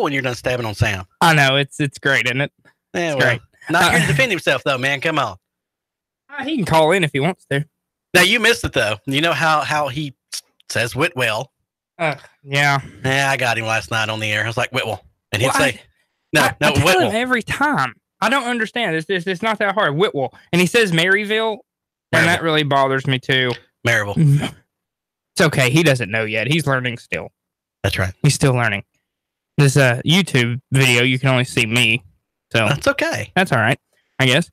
when you're done stabbing on Sam. I know it's great, isn't it? Yeah, it's great. Not here to defend himself, though, man. Come on. He can call in if he wants to. Now you missed it though. You know how he says Whitwell. Yeah. Yeah, I got him last night on the air. I was like Whitwell, and he'd say, I tell Whitwell him every time. I don't understand. It's not that hard. Whitwell, and he says Maryville, and that really bothers me too. Maryville. It's okay. He doesn't know yet. He's learning still. That's right. He's still learning. This YouTube video, you can only see me, so that's okay. That's all right, I guess.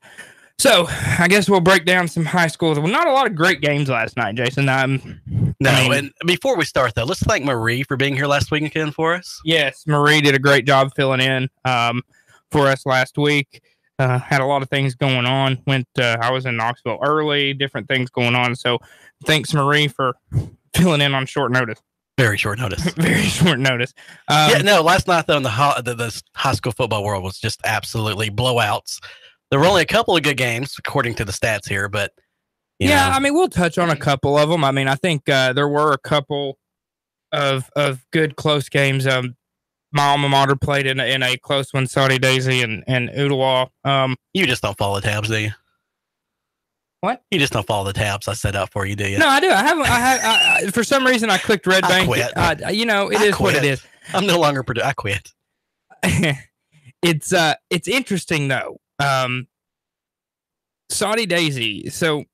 So I guess we'll break down some high schools. Well, not a lot of great games last night, Jason. And before we start, though, let's thank Marie for being here last weekend for us. Yes, Marie did a great job filling in for us last week. Had a lot of things going on. I was in Knoxville early, different things going on. So thanks, Marie, for filling in on short notice. Very short notice. Very short notice. Last night, though, in the high school football world was just absolutely blowouts. There were only a couple of good games, according to the stats here, but you know. I mean, we'll touch on a couple of them. I mean, I think there were a couple of good close games. My alma mater played in a close one, Saudi Daisy and Ooltewah. You just don't follow the tabs, do you? What? You just don't follow the tabs I set up for you, do you? No, I do. I haven't. I for some reason I clicked Red Bank. Quit. It is what it is. I'm no longer I quit. It's interesting though. Saudi Daisy. So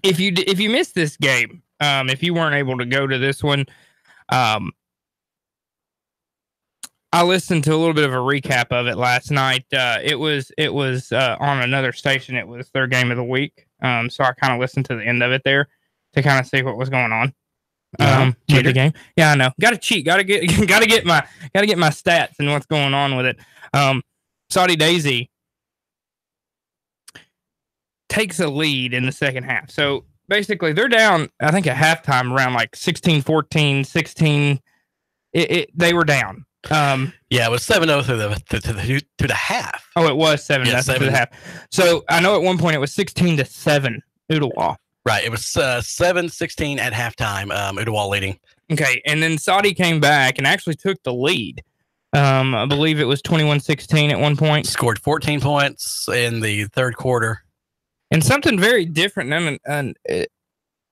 if you missed this game, if you weren't able to go to this one, I listened to a little bit of a recap of it last night. It was on another station. It was their game of the week. So I kind of listened to the end of it there to kind of see what was going on. With the game. Yeah, I know. Got to cheat. Got to get my stats and what's going on with it. Saudi Daisy takes a lead in the second half. So basically they're down, I think at halftime around like 16-14, 16. They were down. It was 7-0 through the half. Oh, it was 7-0 through the half. So I know at one point it was 16-7 Ooltewah. Right. It was 7-16 at halftime. Ooltewah leading. Okay, and then Saudi came back and actually took the lead. I believe it was 21-16 at one point. Scored 14 points in the third quarter. And something very different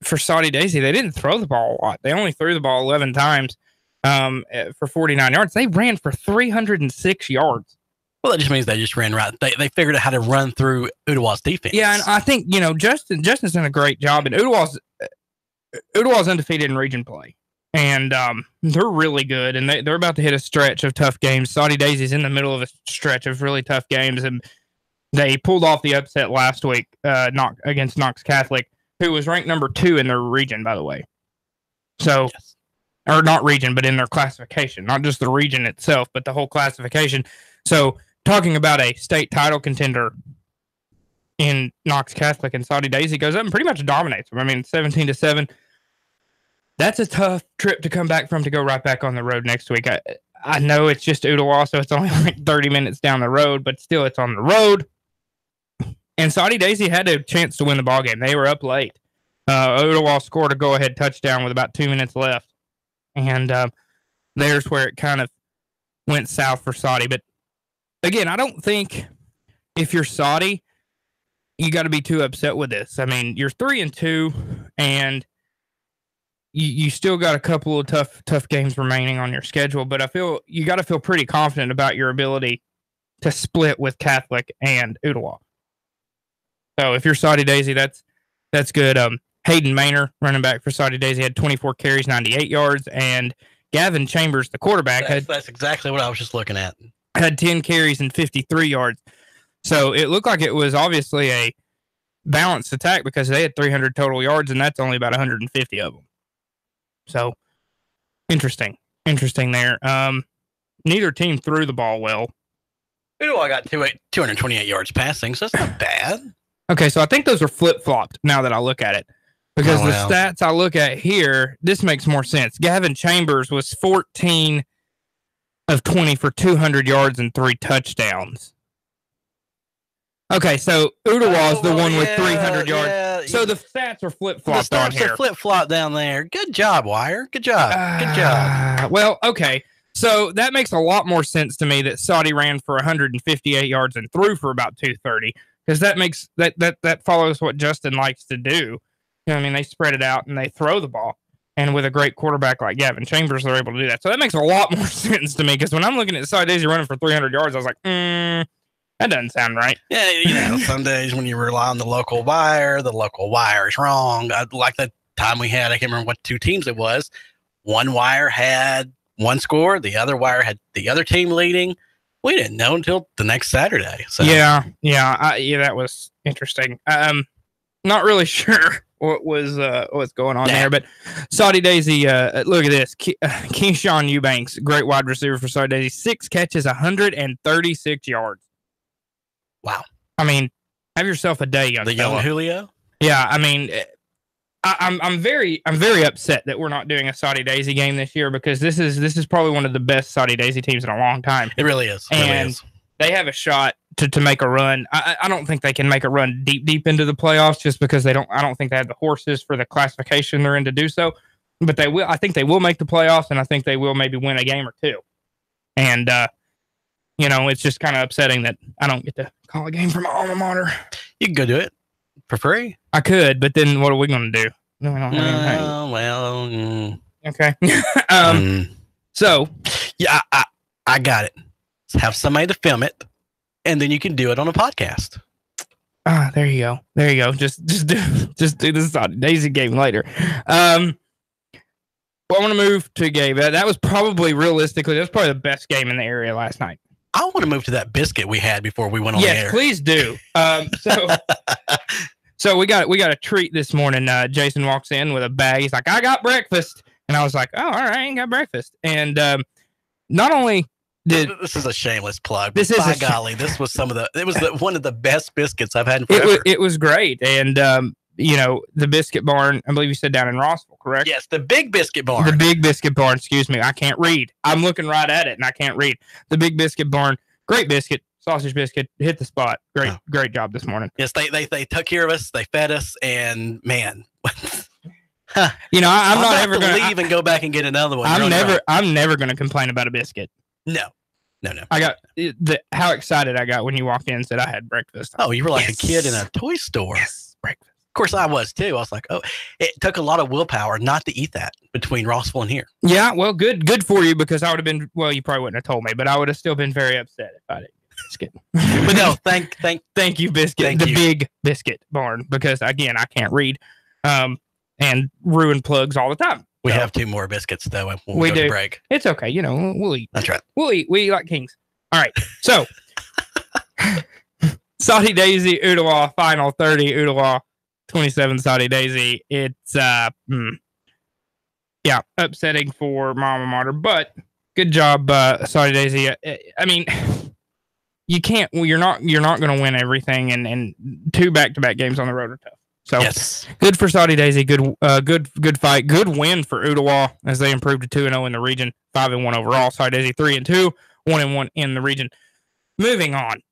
for Saudi Daisy, they didn't throw the ball a lot. They only threw the ball 11 times for 49 yards. They ran for 306 yards. Well, that just means they just ran right. They figured out how to run through Ooltewah's defense. Yeah, and I think, Justin's done a great job. And Ooltewah's undefeated in region play. And they're really good. And they're about to hit a stretch of tough games. Saudi Daisy's in the middle of a stretch of really tough games. And they pulled off the upset last week against Knox Catholic, who was ranked number 2 in their region, by the way. So, yes. Or not region, but in their classification. Not just the region itself, but the whole classification. So, talking about a state title contender in Knox Catholic, and Saudi Daisy goes up and pretty much dominates them. I mean, 17-7. That's a tough trip to come back from to go right back on the road next week. I know it's just Ooltewah, so it's only like 30 minutes down the road, but still it's on the road. And Saudi Daisy had a chance to win the ball game. They were up late. Ooltewah scored a go-ahead touchdown with about 2 minutes left. And there's where it kind of went south for Saudi. But again, I don't think if you're Saudi, you got to be too upset with this. I mean, you're 3-2, and you still got a couple of tough games remaining on your schedule. But I feel you got to feel pretty confident about your ability to split with Catholic and Ooltewah. So if you're Saudi Daisy, that's good. Hayden Maynor, running back for Saudi Daisy, had 24 carries, 98 yards, and Gavin Chambers, the quarterback, that's exactly what I was just looking at. Had 10 carries and 53 yards. So it looked like it was obviously a balanced attack because they had 300 total yards, and that's only about 150 of them. So interesting there. Neither team threw the ball well. I got 228 yards passing, so it's not bad. Okay, so I think those are flip-flopped now that I look at it. Because the stats I look at here, this makes more sense. Gavin Chambers was 14 of 20 for 200 yards and 3 touchdowns. Okay, so Ooltewah is the one with 300 yards. Yeah, so the stats are flip-flopped on here. The stats are flip-flopped down there. Good job, Wire. Good job. Good job. Well, okay. So that makes a lot more sense to me that Saudi ran for 158 yards and threw for about 230, because that follows what Justin likes to do. You know, I mean, they spread it out and they throw the ball, and with a great quarterback like Gavin Chambers, they're able to do that. So that makes a lot more sense to me, because when I'm looking at Saudi Daisy running for 300 yards, I was like, that doesn't sound right. Yeah, some days when you rely on the local wire is wrong. Like the time we had, I can't remember what two teams it was. One wire had one score, the other wire had the other team leading. We didn't know until the next Saturday. So that was interesting. Not really sure what's going on there, but Saudi Daisy, look at this. Keyshawn Eubanks, great wide receiver for Saudi Daisy, 6 catches, 136 yards. Wow. I mean, have yourself a day, young fella. Young Julio. Yeah, I mean, I'm very upset that we're not doing a Saudi Daisy game this year, because this is probably one of the best Saudi Daisy teams in a long time. It really is. They have a shot to make a run. I don't think they can make a run deep into the playoffs, just because I don't think they have the horses for the classification they're in to do so. But they will. I think they will make the playoffs, and I think they will maybe win a game or two. And it's just kind of upsetting that I don't get to call a game from my alma mater. You can go do it for free. I could, but then what are we going to do? No, we don't have anything. Okay. So yeah, I got it. Have somebody to film it, and then you can do it on a podcast. There you go. Just do this Daisy game later. I want to move to a game that was probably the best game in the area last night. I want to move to that biscuit we had before we went on the air. Yes, please do. So we got a treat this morning. Jason walks in with a bag. He's like, "I got breakfast," and I was like, "Oh, all right, I ain't got breakfast." And not only this is a shameless plug. This by golly, this was one of the best biscuits I've had in forever. It was great, and the Biscuit Barn, I believe you said down in Rossville, correct? Yes, the Big Biscuit Barn. The Big Biscuit Barn. Excuse me, I can't read. I'm looking right at it and I can't read. The Big Biscuit Barn, great biscuit, sausage biscuit, hit the spot. Great job this morning. Yes, they took care of us. They fed us, and man. I'm not ever going to leave and go back and get another one. I'm never going to complain about a biscuit. No. I got how excited I got when you walked in and said I had breakfast. Oh, you were like a kid in a toy store. Yes, breakfast. Of course, I was too. I was like, oh, it took a lot of willpower not to eat that between Rossville and here. Yeah, well, good for you, because I would have been. Well, you probably wouldn't have told me, but I would have still been very upset if I didn't. Biscuit. But no, thank you, Biscuit. Big Biscuit Barn, because again, I can't read, and ruin plugs all the time. We have 2 more biscuits though. When we go to break. It's okay. We'll eat. That's right. We'll eat. We eat like kings. All right. So, Saudi Daisy, Ooltewah, final 30, Ooltewah, 27, Saudi Daisy. It's, upsetting for my alma mater, but good job, Saudi Daisy. I mean, you're not going to win everything, and 2 back-to-back games on the road are tough. So yes. Good for Saudi Daisy. Good fight. Good win for Ooltewah as they improved to 2-0 in the region, 5-1 overall. Saudi Daisy 3-2, 1-1 in the region. Moving on,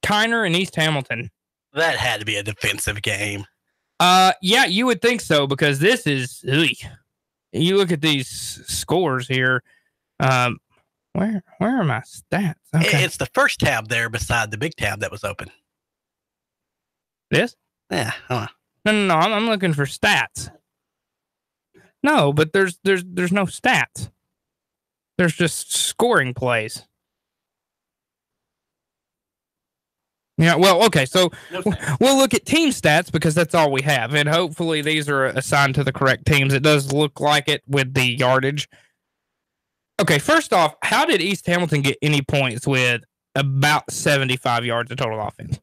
Tyner and East Hamilton. That had to be a defensive game. Yeah, you would think so, because this is. You look at these scores here. Where are my stats? Okay. It's the first tab there beside the big tab that was open. This? Yeah. Hold on. No. I'm looking for stats. No, but there's no stats. There's just scoring plays. Yeah, well, okay, so we'll look at team stats, because that's all we have, and hopefully these are assigned to the correct teams. It does look like it with the yardage. Okay, first off, how did East Hamilton get any points with about 75 yards of total offense?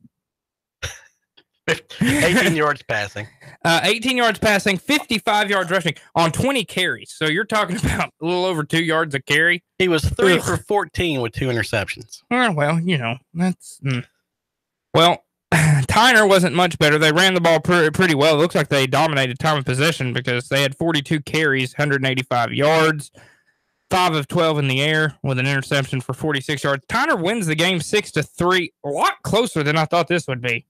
18 yards passing. 18 yards passing, 55 yards rushing on 20 carries. So you're talking about a little over 2 yards a carry. He was 3 for 14 with 2 interceptions. Well, that's... Well, Tyner wasn't much better. They ran the ball pretty well. It looks like they dominated time of possession, because they had 42 carries, 185 yards, 5 of 12 in the air with an interception for 46 yards. Tyner wins the game 6-3, a lot closer than I thought this would be.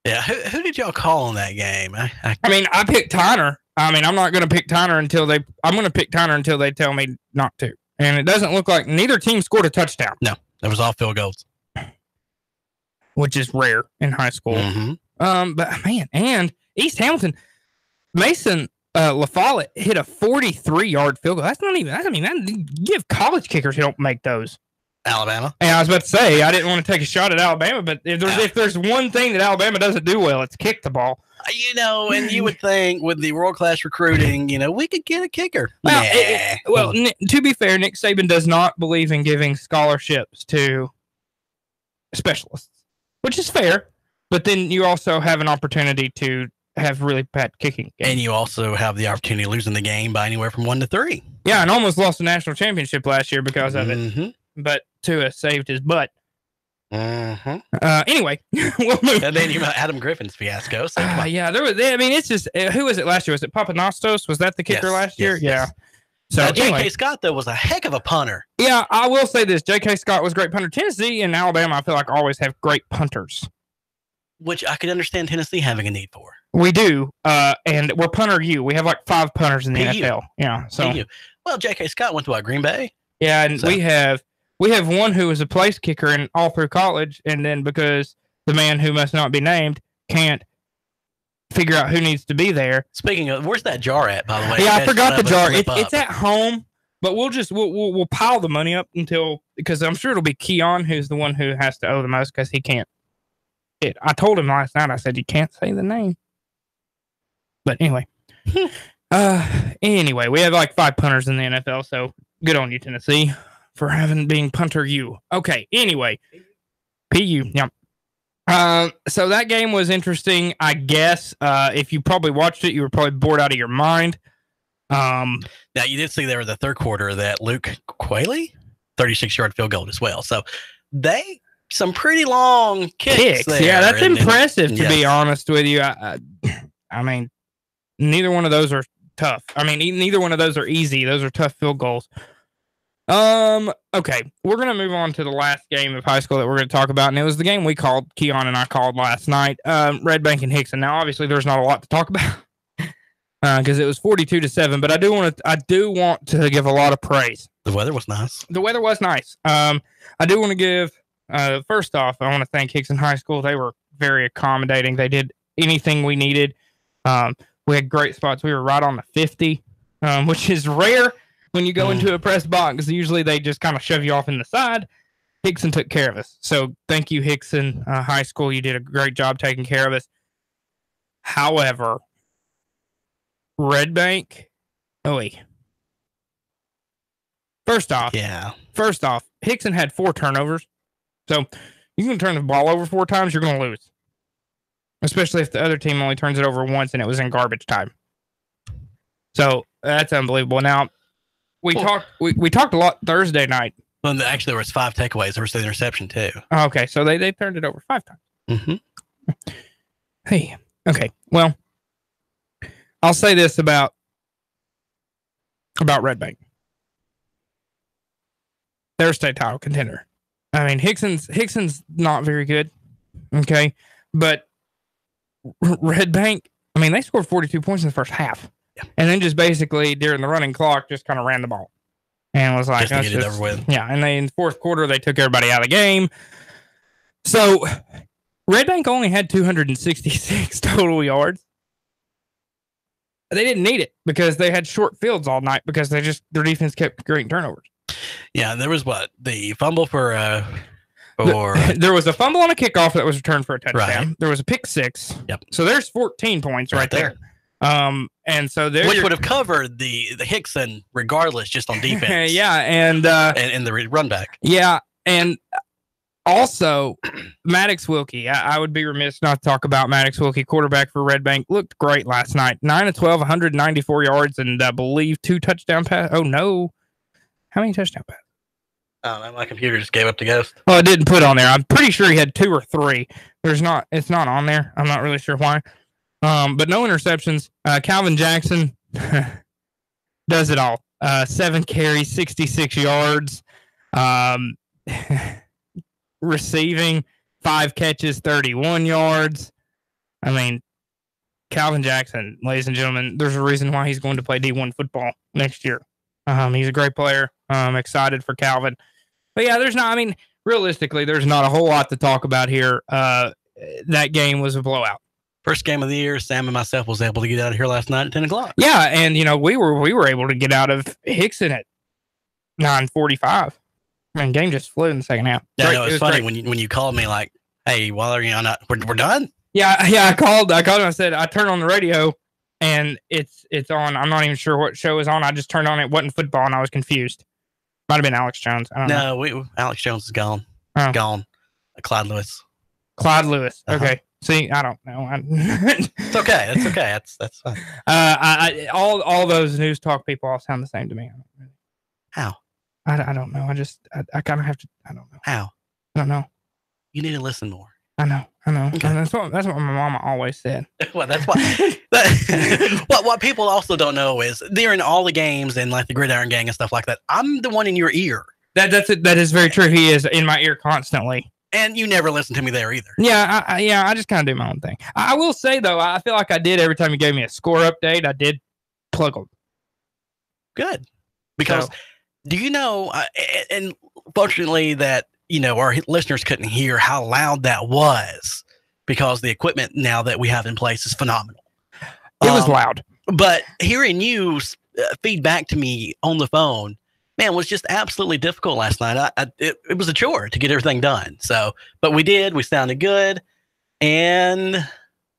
Yeah, who did y'all call on that game? I mean, I picked Tyner. I mean, I'm not going to pick Tyner until I'm going to pick Tyner until they tell me not to. And it doesn't look like neither team scored a touchdown. No, that was all field goals. Which is rare in high school. Mm-hmm. But man, and East Hamilton, Mason LaFollette hit a 43-yard field goal. That's not even, you give college kickers who don't make those. Alabama. And I was about to say, I didn't want to take a shot at Alabama, but if there's one thing that Alabama doesn't do well, it's kick the ball. And you would think with the world-class recruiting, we could get a kicker. Well, to be fair, Nick Saban does not believe in giving scholarships to specialists, which is fair. But then you also have an opportunity to have really bad kicking games. And you also have the opportunity of losing the game by anywhere from 1 to 3. Yeah, and almost lost the national championship last year because of it. But Tua saved his butt. Anyway, we'll move. And then you have Adam Griffin's fiasco. So yeah, there was. I mean, it's just who was it last year? Was it Papanastos? Was that the kicker last year? Yes. Yeah. So J.K. Scott though was a heck of a punter. Yeah, I will say this: J.K. Scott was a great punter. Tennessee and Alabama, I feel like, always have great punters, which I could understand Tennessee having a need for. We do, and we're punter U. We have like 5 punters in the NFL. Yeah. So well, J.K. Scott went to Green Bay. Yeah, and we have one who is a place kicker and all through college, and then because the man who must not be named can't figure out who needs to be there. Speaking of, where's that jar at, by the way? Yeah, I forgot the jar. It's at home, but we'll pile the money up because I'm sure it'll be Keon who's the one who has to owe the most because he can't. I told him last night. I said you can't say the name. But anyway, anyway, we have like 5 punters in the NFL, so good on you, Tennessee, for being punter U. Okay, anyway, PU, yeah. So that game was interesting, I guess. If you probably watched it, you were probably bored out of your mind. Now, you did see there in the third quarter that Luke Qualey, 36-yard field goal as well. So some pretty long kicks there. Yeah, that's impressive, to be honest with you. I mean, neither one of those are tough. I mean, neither one of those are easy. Those are tough field goals. Okay, we're going to move on to the last game of high school that we're going to talk about, and it was the game Keon and I called last night, Red Bank and Hickson. Now, obviously, there's not a lot to talk about because it was 42-7, but I do want to give a lot of praise. The weather was nice. I do want to give, first off, I want to thank Hickson High School. They were very accommodating. They did anything we needed. We had great spots. We were right on the 50, which is rare when you go into a press box. Usually they just kind of shove you off in the side. Hickson took care of us. So thank you, Hickson High School. You did a great job taking care of us. However, Red Bank, First off, Hickson had 4 turnovers. So you can turn the ball over 4 times, you're going to lose. Especially if the other team only turns it over once and it was in garbage time. So that's unbelievable. Now, we talked a lot Thursday night. Well, actually, there was 5 takeaways. There was the interception, too. Okay, so they turned it over 5 times. Mm-hmm. Hey, okay. Well, I'll say this about Red Bank. They're a state title contender. I mean, Hickson's not very good. Okay, but Red Bank, I mean, they scored 42 points in the first half. Yeah. And then just basically during the running clock, just kind of ran the ball. And was like, just to get it over with. Yeah, and in the fourth quarter, they took everybody out of the game. So Red Bank only had 266 total yards. They didn't need it because they had short fields all night because their defense kept creating turnovers. Yeah, there was the fumble for there was a fumble on a kickoff that was returned for a touchdown. Right. There was a pick 6. Yep. So there's 14 points right there. And so there, which would have covered the Hickson regardless, just on defense. Yeah, and the run back. Yeah, and also Maddox Wilkie. I would be remiss not to talk about Maddox Wilkie, quarterback for Red Bank. Looked great last night. 9 of 12, 194 yards, and I believe 2 touchdown passes. Oh no, how many touchdown passes? Oh, my computer just gave up the ghost. Well, it didn't put on there. I'm pretty sure he had 2 or 3. It's not on there. I'm not really sure why. But no interceptions. Calvin Jackson does it all. 7 carries, 66 yards. Receiving 5 catches, 31 yards. I mean, Calvin Jackson, ladies and gentlemen, there's a reason why he's going to play D1 football next year. He's a great player. I'm excited for Calvin. But yeah, realistically, there's not a whole lot to talk about here. That game was a blowout. First game of the year, Sam and myself was able to get out of here last night at 10 o'clock. Yeah, and we were able to get out of Hickson at 9:45. Man, game just flew in the second half. Yeah, no, it was funny when you called me like, "Hey, while are you on? We're done." Yeah. I called him. I said I turned on the radio and it's on. I'm not even sure what show is on. I just turned on. It wasn't football, and I was confused. Might have been Alex Jones. I don't know. Alex Jones is gone. Oh. Gone. Clyde Lewis. Okay. See, I don't know. It's okay. That's okay. That's fine. All those news talk people all sound the same to me. How? I don't know. I kind of have to. I don't know. How? I don't know. You need to listen more. I know. Okay. And that's what my mama always said. Well, that's why. What people also don't know is during all the games and like the Gridiron Gang and stuff like that, I'm the one in your ear. That is very true. He is in my ear constantly. And you never listen to me there either. Yeah, I just kind of do my own thing. I will say, though, I feel like I did every time you gave me a score update, I did plug them. Good. Because do you know, and fortunately that, our listeners couldn't hear how loud that was because the equipment now that we have in place is phenomenal. It was loud. But hearing you feed back to me on the phone, man, was just absolutely difficult last night. It was a chore to get everything done. So, but we did. We sounded good, and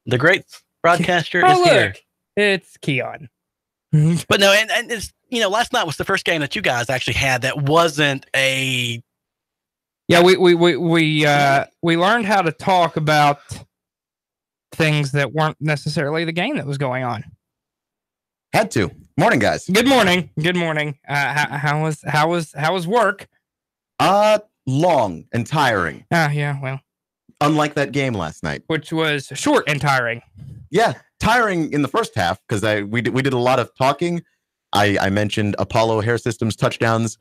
the great broadcaster is here. It's Keon. But no, and it's last night was the first game that you guys actually had that wasn't a. Yeah, we learned how to talk about things that weren't necessarily the game that was going on. Had to. Morning, guys. Good morning. How was work? Long and tiring. Yeah, well. Unlike that game last night, which was short and tiring. Yeah, tiring in the first half because we did a lot of talking. I mentioned Apollo Hair Systems touchdowns.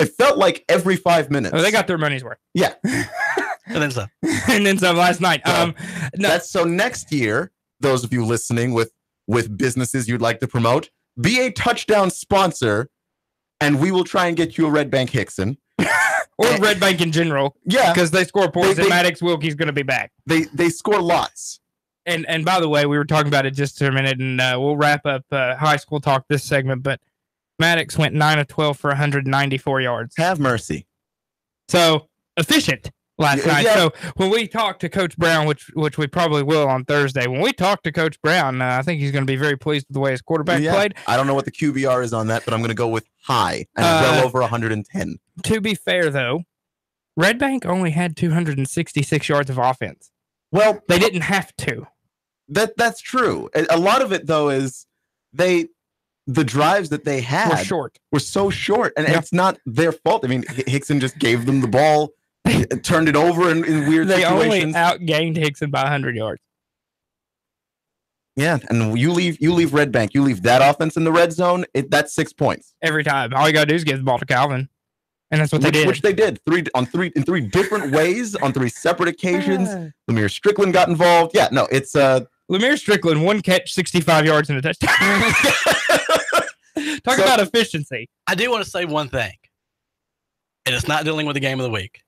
It felt like every 5 minutes. Oh, they got their money's worth. Yeah. And then some. And then some last night. So next year, those of you listening with businesses you'd like to promote, be a touchdown sponsor, and we will try and get you a Red Bank Hickson. Or Red Bank in general. Yeah. Because they score points and Maddox Wilkie's going to be back. They score lots. And by the way, we were talking about it just a minute, and we'll wrap up high school talk this segment, but Maddox went 9 of 12 for 194 yards. Have mercy. So, efficient last night. Yeah. So, when we talk to Coach Brown, which we probably will on Thursday, when we talk to Coach Brown, I think he's going to be very pleased with the way his quarterback played. I don't know what the QBR is on that, but I'm going to go with high and well over 110. To be fair, though, Red Bank only had 266 yards of offense. Well, they didn't have to. That's true. A lot of it, though, is the drives that they had were so short, and it's not their fault. I mean, Hickson just gave them the ball, turned it over in weird situations. They only outgained Hickson by 100 yards. Yeah, and you leave Red Bank, you leave that offense in the red zone, that's 6 points. Every time. All you got to do is give the ball to Calvin. And that's what they did. Which they did. In three different ways on 3 separate occasions. Lemire Strickland got involved. Yeah, no, it's Lemire Strickland, 1 catch, 65 yards and a touchdown. Talk about efficiency. I do want to say one thing. And it's not dealing with the game of the week.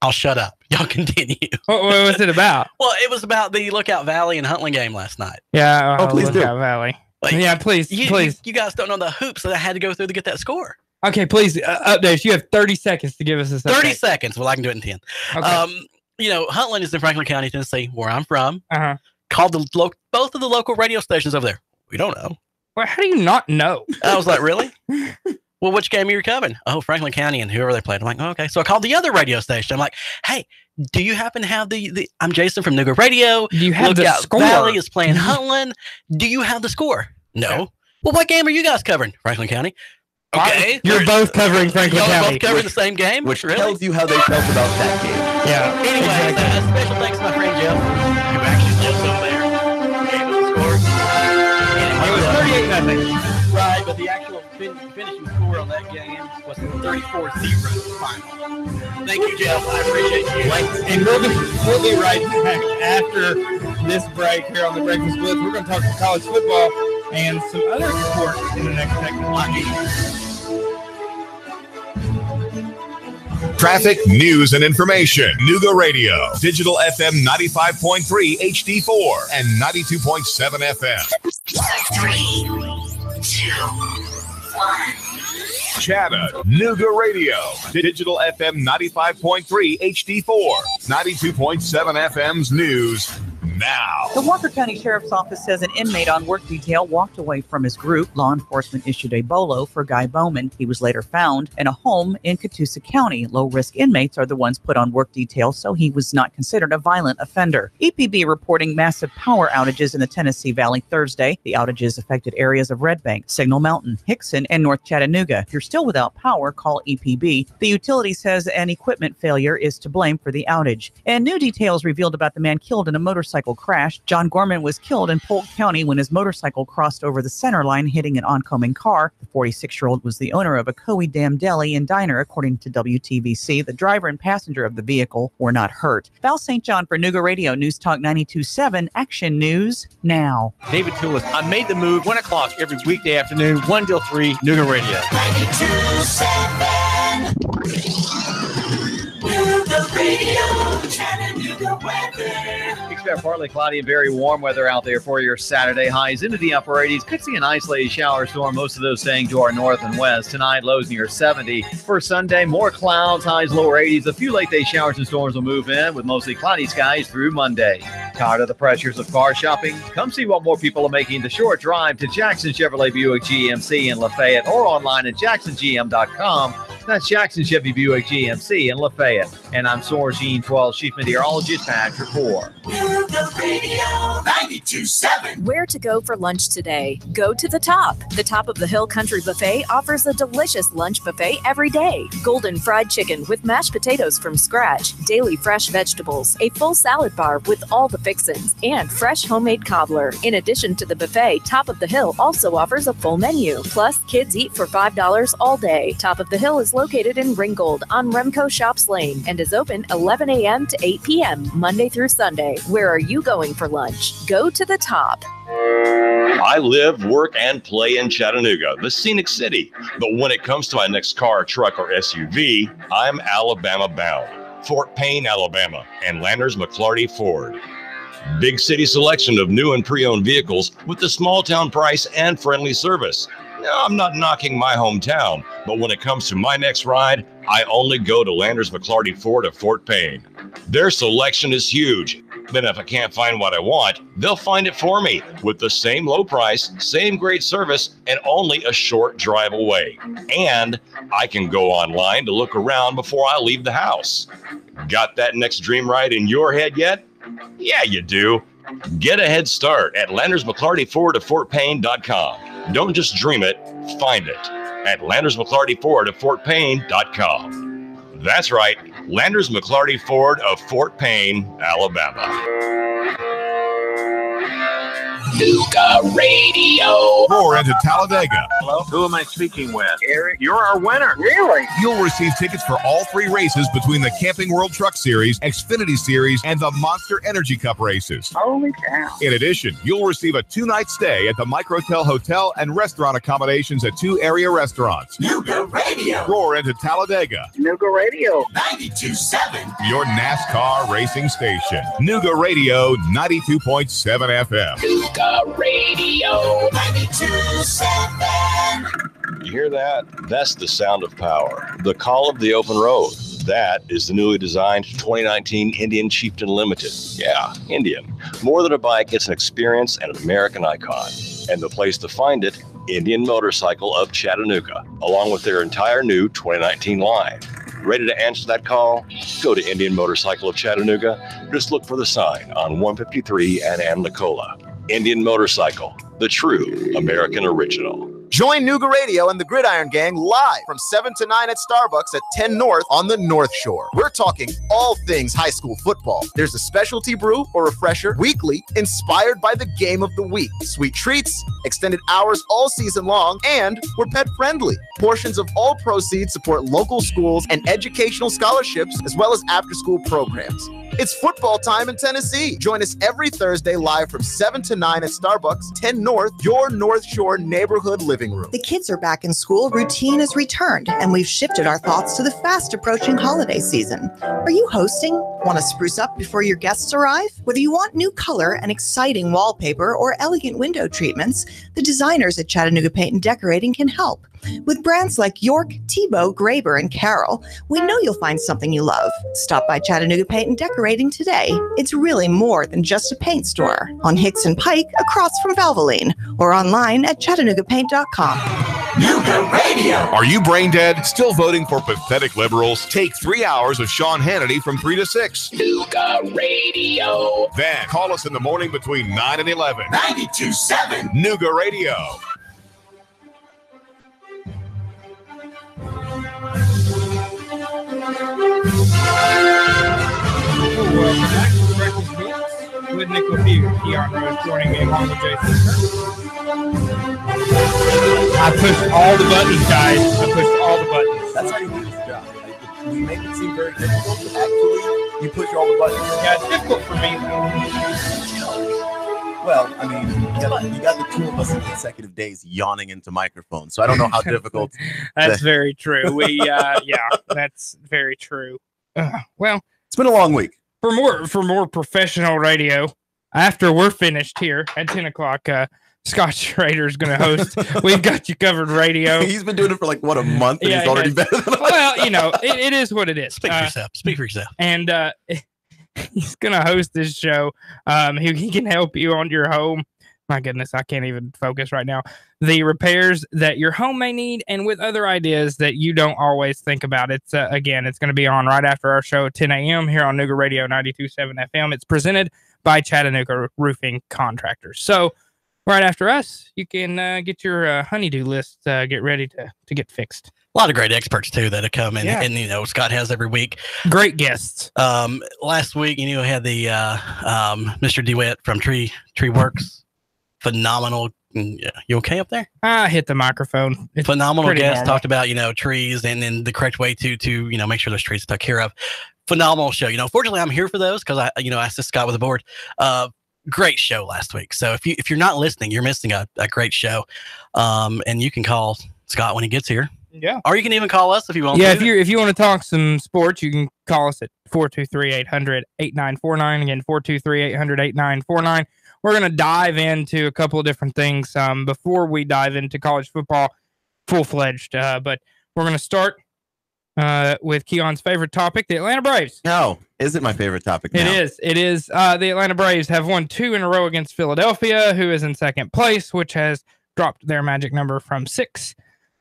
I'll shut up. Y'all continue. What was it about? Well, it was about the Lookout Valley and Huntland game last night. Yeah. Please do. Lookout Valley. Yeah, please. You guys don't know the hoops that I had to go through to get that score. Okay, please update. You have 30 seconds to give us this update. 30 seconds. Well, I can do it in 10. Okay. Huntland is in Franklin County, Tennessee, where I'm from. Called both of the local radio stations over there. We don't know. Well, how do you not know? I was like, really? Well, which game are you covering? Oh, Franklin County and whoever they played. I'm like, oh, okay. So I called the other radio station. I'm like, hey, do you happen to have the I'm Jason from Nougat Radio. Do you have the score? Valley is playing Huntland. Do you have the score? No. Yeah. Well, what game are you guys covering? Franklin County. Okay. You're both covering Franklin County. Both covering the same game? Which tells you how they felt about that game. Yeah. Anyway, special thanks to my friend Jeff, who actually lives over there. Gave us the score. It was 38-0. Right, but the actual finishing score on that game was 34-0 final. Thank you, Jeff. I appreciate you. And we'll be right back after this break here on the Breakfast Blitz. We're going to talk some college football. and some other sports in the next segment. Traffic, news, and information. Nuga Radio. Digital FM 95.3 HD4 and 92.7 FM. 3, 2, 1. Chattanooga Radio. Digital FM 95.3 HD4. 92.7 FM's news. Now. The Walker County Sheriff's Office says an inmate on work detail walked away from his group. Law enforcement issued a BOLO for Guy Bowman. He was later found in a home in Catoosa County. Low-risk inmates are the ones put on work detail, so he was not considered a violent offender. EPB reporting massive power outages in the Tennessee Valley Thursday. The outages affected areas of Red Bank, Signal Mountain, Hickson, and North Chattanooga. If you're still without power, call EPB. The utility says an equipment failure is to blame for the outage. And new details revealed about the man killed in a motorcycle crash. John Gorman was killed in Polk County when his motorcycle crossed over the center line, hitting an oncoming car. The 46-year-old was the owner of a Coe Dam Deli and Diner, according to WTVC. The driver and passenger of the vehicle were not hurt. Val St. John for Nuga Radio, News Talk 92.7, Action News Now. David Toulis, I made the move, 1 o'clock every weekday afternoon, 1 till 3, Nuga Radio. 92.7. Nuga Radio, Chattanooga weather. Expect partly cloudy and very warm weather out there for your Saturday. Highs into the upper 80s. Could see an isolated shower storm, most of those staying to our north and west. Tonight, lows near 70. For Sunday, more clouds, highs lower 80s. A few late day showers and storms will move in with mostly cloudy skies through Monday. Tired of the pressures of car shopping? Come see what more people are making the short drive to Jackson Chevrolet Buick GMC in Lafayette or online at jacksongm.com. That's Jackson Chevy Buick GMC in Lafayette. And I'm Source Gene 12 Chief Meteorologist Patrick Moore. Nuga Radio 92.7. Where to go for lunch today? Go to the Top. The Top of the Hill Country Buffet offers a delicious lunch buffet every day. Golden fried chicken with mashed potatoes from scratch, daily fresh vegetables, a full salad bar with all the fixins, and fresh homemade cobbler. In addition to the buffet, Top of the Hill also offers a full menu. Plus, kids eat for $5 all day. Top of the Hill is located in Ringgold on Remco Shops Lane and is open 11 a.m. to 8 p.m. Monday through Sunday. Where are you going for lunch? Go to the Top. I live, work, and play in Chattanooga, the scenic city. But when it comes to my next car, truck, or SUV, I'm Alabama bound. Fort Payne, Alabama, and Landers McClarty Ford. Big city selection of new and pre-owned vehicles with the small town price and friendly service. No, I'm not knocking my hometown, but when it comes to my next ride, I only go to Landers McClarty Ford of Fort Payne. Their selection is huge. Then if I can't find what I want, they'll find it for me with the same low price, same great service, and only a short drive away. And I can go online to look around before I leave the house. Got that next dream ride in your head yet? Yeah, you do. Get a head start at Landers McClarty Ford of FortPayne.com. Don't just dream it, find it at Landers McClarty Ford of FortPayne.com. That's right, Landers McClarty Ford of Fort Payne, Alabama. Nuga Radio. Roar into Talladega. Hello? Who am I speaking with? Eric, you're our winner. Really? You'll receive tickets for all 3 races between the Camping World Truck Series, Xfinity Series, and the Monster Energy Cup races. Holy cow. In addition, you'll receive a 2-night stay at the Microtel Hotel and restaurant accommodations at 2 area restaurants. Nuga Radio. Roar into Talladega. Nuga Radio. 92.7. Your NASCAR racing station. Nuga Radio 92.7 FM. Nuga Radio 92.7. You hear that? That's the sound of power. The call of the open road. That is the newly designed 2019 Indian Chieftain Limited. Yeah, Indian. More than a bike, it's an experience and an American icon. And the place to find it, Indian Motorcycle of Chattanooga, along with their entire new 2019 line. Ready to answer that call? Go to Indian Motorcycle of Chattanooga. Just look for the sign on 153 and Nicola. Indian Motorcycle, the true American original. Join Nuga Radio and the Gridiron Gang live from 7 to 9 at Starbucks at 10 North on the North Shore. We're talking all things high school football. There's a specialty brew or refresher weekly inspired by the game of the week. Sweet treats, extended hours all season long, and we're pet friendly. Portions of all proceeds support local schools and educational scholarships as well as after-school programs. It's football time in Tennessee. Join us every Thursday live from 7 to 9 at Starbucks, 10 North, your North Shore neighborhood living room. The kids are back in school, routine has returned, and we've shifted our thoughts to the fast approaching holiday season. Are you hosting? Want to spruce up before your guests arrive? Whether you want new color and exciting wallpaper or elegant window treatments, the designers at Chattanooga Paint and Decorating can help. With brands like York, Tebow, Graber, and Carroll, we know you'll find something you love. Stop by Chattanooga Paint and Decorating today. It's really more than just a paint store. On Hicks and Pike, across from Valvoline, or online at ChattanoogaPaint.com. Nuga Radio. Are you brain dead? Still voting for pathetic liberals? Take 3 hours of Sean Hannity from 3 to 6. Nuga Radio. Then call us in the morning between 9 and 11. 92.7 Nuga Radio. With Nick Leffew, Keon Rose joining me along with Jason. I pushed all the buttons, guys. I pushed all the buttons. That's how you do this job. Like, we make it seem very difficult, but actually, you push all the buttons. Yeah, it's difficult for me. Well, I mean, you got the two of us in consecutive days yawning into microphones, so I don't know how difficult. That's very true. Yeah, that's very true. Well, it's been a long week. For more professional radio, after we're finished here at 10 o'clock, Scott Schrader is going to host We've Got You Covered Radio. He's been doing it for like, what, a month? And he's already better than us. Well, it is what it is. Speak for yourself. Speak for yourself. And he's going to host this show. He can help you on your home. My goodness, I can't even focus right now. The repairs that your home may need, and with other ideas that you don't always think about. It's again, it's going to be on right after our show at 10 a.m. here on Nuga Radio 92.7 FM. It's presented by Chattanooga Roofing Contractors. So right after us, you can get your honeydew list, get ready to get fixed. A lot of great experts too that have come in, and Scott has every week. Great guests. Last week, had the Mr. DeWitt from Tree Works. Phenomenal. Yeah. You okay up there? I hit the microphone. It's phenomenal guest. Normal. Talked about, trees and then the correct way to make sure those trees are took care of. Phenomenal show. Fortunately I'm here for those because I assist Scott with the board. Great show last week. So if you're not listening, you're missing a great show. And you can call Scott when he gets here. Yeah. Or you can even call us if you want. Yeah, if you want to talk some sports, you can call us at 423-800-8949. Again, 423-800-8949. We're going to dive into a couple of different things before we dive into college football full-fledged. But we're going to start with Keon's favorite topic, the Atlanta Braves. No, is it my favorite topic now? It is. The Atlanta Braves have won 2 in a row against Philadelphia, who is in second place, which has dropped their magic number from 6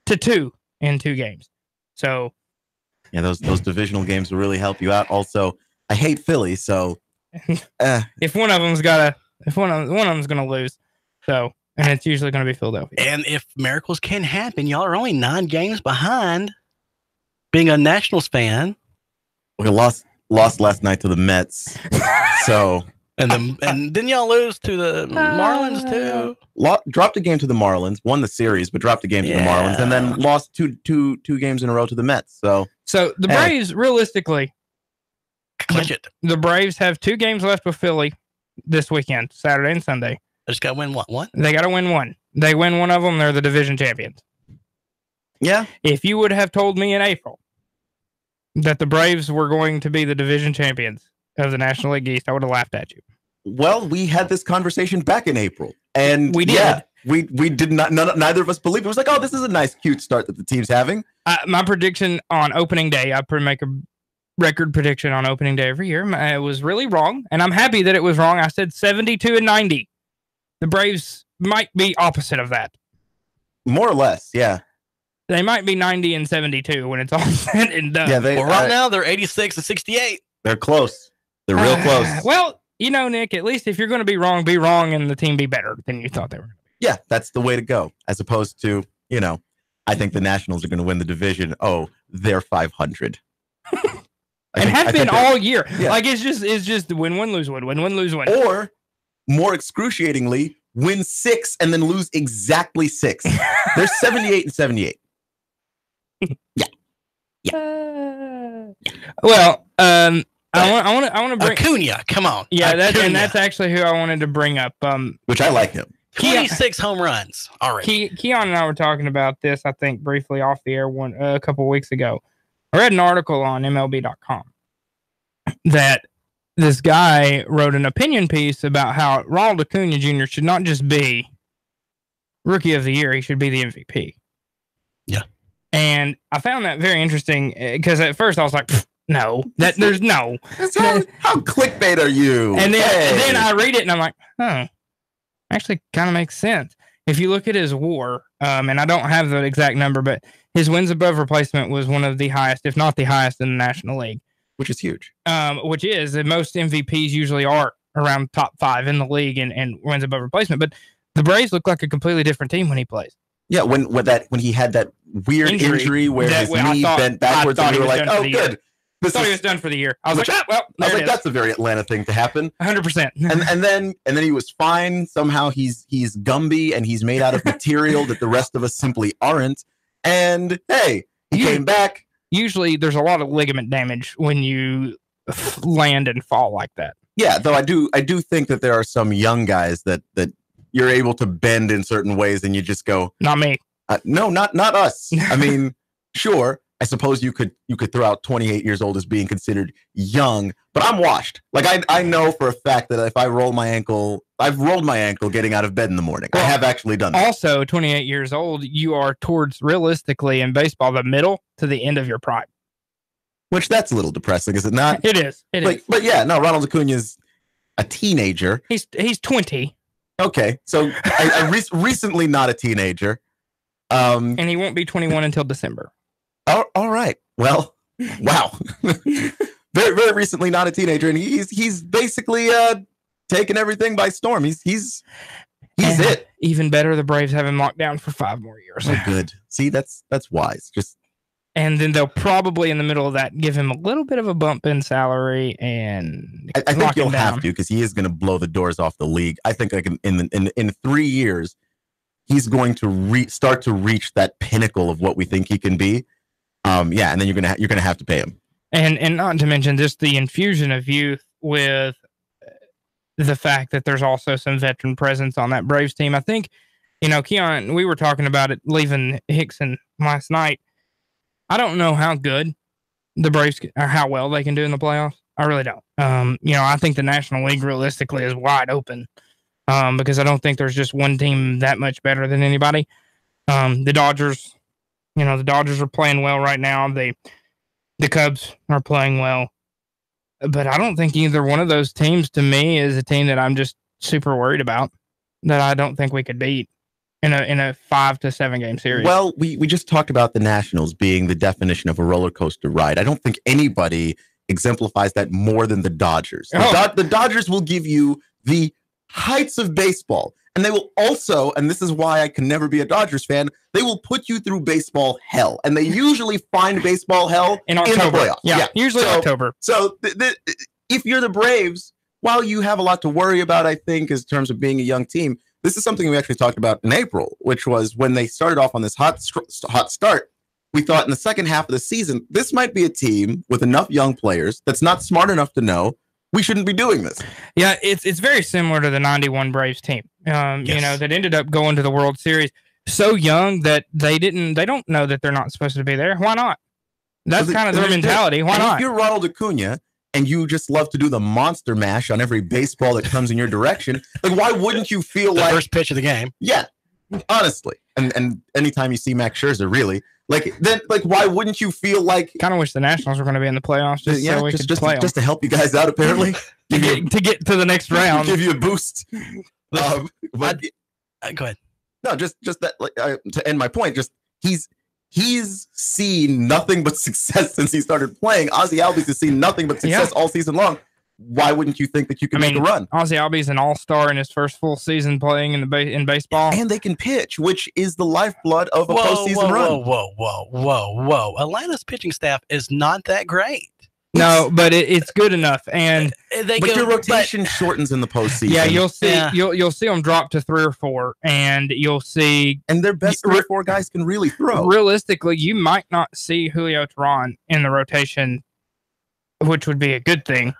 to 2 in 2 games. So, yeah, those divisional games will really help you out. Also, I hate Philly, so if one of them's one of them's going to lose, and it's usually going to be Philadelphia. And if miracles can happen, y'all are only 9 games behind. Being a Nationals fan, we lost last night to the Mets. So and didn't y'all lose to the Marlins too? Dropped a game to the Marlins, won the series, but dropped a game to the Marlins, and then lost two games in a row to the Mets. So the Braves, realistically, clinch it. The Braves have 2 games left with Philly this weekend, Saturday and Sunday. They just got to win one? They got to win one. They win one of them, they're the division champions. Yeah. If you would have told me in April that the Braves were going to be the division champions of the National League East, I would have laughed at you. Well, we had this conversation back in April, and we did. Yeah, we did not. Neither of us believed it. It was like, oh, this is a nice, cute start that the team's having. My prediction on opening day, I make a record prediction on opening day every year. It was really wrong, and I'm happy that it was wrong. I said 72-90. The Braves might be opposite of that. More or less, yeah. They might be 90-72 when it's all said and done. Yeah, right now they're 86-68. They're close. They're real close. Well, Nick, at least if you're going to be wrong, and the team be better than you thought they were. Yeah, that's the way to go, as opposed to you know, I think the Nationals are going to win the division. Oh, they're 500. And have been all year. Yeah. Like it's just win one, lose one, win one, lose one. Or more excruciatingly, win 6 and then lose exactly 6. They're 78 and 78. Yeah. Well, I want to bring Acuna. Come on. Yeah, that's actually who I wanted to bring up. Which I like him. 26 home runs already. Keon and I were talking about this, I think, briefly off the air a couple weeks ago. I read an article on MLB.com that this guy wrote an opinion piece about how Ronald Acuna Jr. should not just be Rookie of the Year, he should be the MVP. Yeah. And I found that very interesting because at first I was like, no, there's no. How clickbait are you? And then I read it and I'm like, actually kind of makes sense. If you look at his WAR, and I don't have the exact number, but his wins above replacement was one of the highest, if not the highest in the National League. Which is huge. Which is that most MVPs usually are around top 5 in the league and wins above replacement. But the Braves look like a completely different team when he plays. Yeah, when he had that weird injury where his knee bent backwards and we were like, oh, good. I thought he was done for the year. I was like, that's a very Atlanta thing to happen. 100%. And then he was fine. Somehow he's Gumby and he's made out of material that the rest of us simply aren't. And hey, he came back. Usually there's a lot of ligament damage when you land and fall like that. Yeah, though I do think that there are some young guys that you're able to bend in certain ways and you just go, not me. No, not us. I mean, sure. I suppose you could throw out 28 years old as being considered young, but I'm washed. Like I know for a fact that if I roll my ankle, I've rolled my ankle getting out of bed in the morning. Well, I have actually done that. Also, 28 years old, you are towards realistically in baseball the middle to the end of your prime. Which that's a little depressing, is it not? It is. But yeah, no, Ronald Acuna is a teenager. He's 20. Okay, so I recently not a teenager. And he won't be 21 until December. All right. Well, wow. Very, very recently not a teenager, and he's basically taken everything by storm. He's it. Even better, the Braves have him locked down for 5 more years. Oh, good. See, that's wise. And then they'll probably in the middle of that give him a little bit of a bump in salary, and I think you'll have to because he is going to blow the doors off the league. I think like in 3 years, he's going to start to reach that pinnacle of what we think he can be. Yeah, and then you're gonna have to pay him. And not to mention just the infusion of youth with the fact that there's also some veteran presence on that Braves team. I think, Keon, we were talking about it leaving Hickson last night. I don't know how good the Braves or how well they can do in the playoffs. I really don't. I think the National League realistically is wide open because I don't think there's just one team that much better than anybody. The Dodgers. The Dodgers are playing well right now. The Cubs are playing well. But I don't think either one of those teams, to me, is a team that I'm just super worried about, that I don't think we could beat in a 5 to 7 game series. Well, we just talked about the Nationals being the definition of a roller coaster ride. I don't think anybody exemplifies that more than the Dodgers. The Dodgers will give you the heights of baseball. And they will also, and this is why I can never be a Dodgers fan, they will put you through baseball hell. And they usually find baseball hell in October. In the playoffs. Yeah, usually October. So if you're the Braves, while you have a lot to worry about, I think, in terms of being a young team, this is something we actually talked about in April, which was when they started off on this hot start. We thought in the second half of the season, this might be a team with enough young players that's not smart enough to know we shouldn't be doing this. Yeah, it's very similar to the 91 Braves team, yes. That ended up going to the World Series so young that they don't know that they're not supposed to be there. Why not? That's kind of their mentality. Why not? If you're Ronald Acuna and you just love to do the monster mash on every baseball that comes in your direction, like why wouldn't you feel like first pitch of the game? Yeah, honestly. And anytime you see Max Scherzer, really, why wouldn't you feel like? Kind of wish the Nationals were going to be in the playoffs just to help you guys out, apparently, to get to the next round, give you a boost. Go ahead. No, just that. To end my point, just he's seen nothing but success since he started playing. Ozzie Albies has seen nothing but success all season long. why wouldn't you think that you can make a run? Ozzie Albies an all-star in his first full season playing in baseball. And they can pitch, which is the lifeblood of a postseason run. Whoa. Atlanta's pitching staff is not that great. No, but it's good enough. And your rotation shortens in the postseason. Yeah, you'll see. You'll see them drop to 3 or 4, and you'll see. And their best 3 or 4 guys can really throw. Realistically, you might not see Julio Teheran in the rotation, which would be a good thing.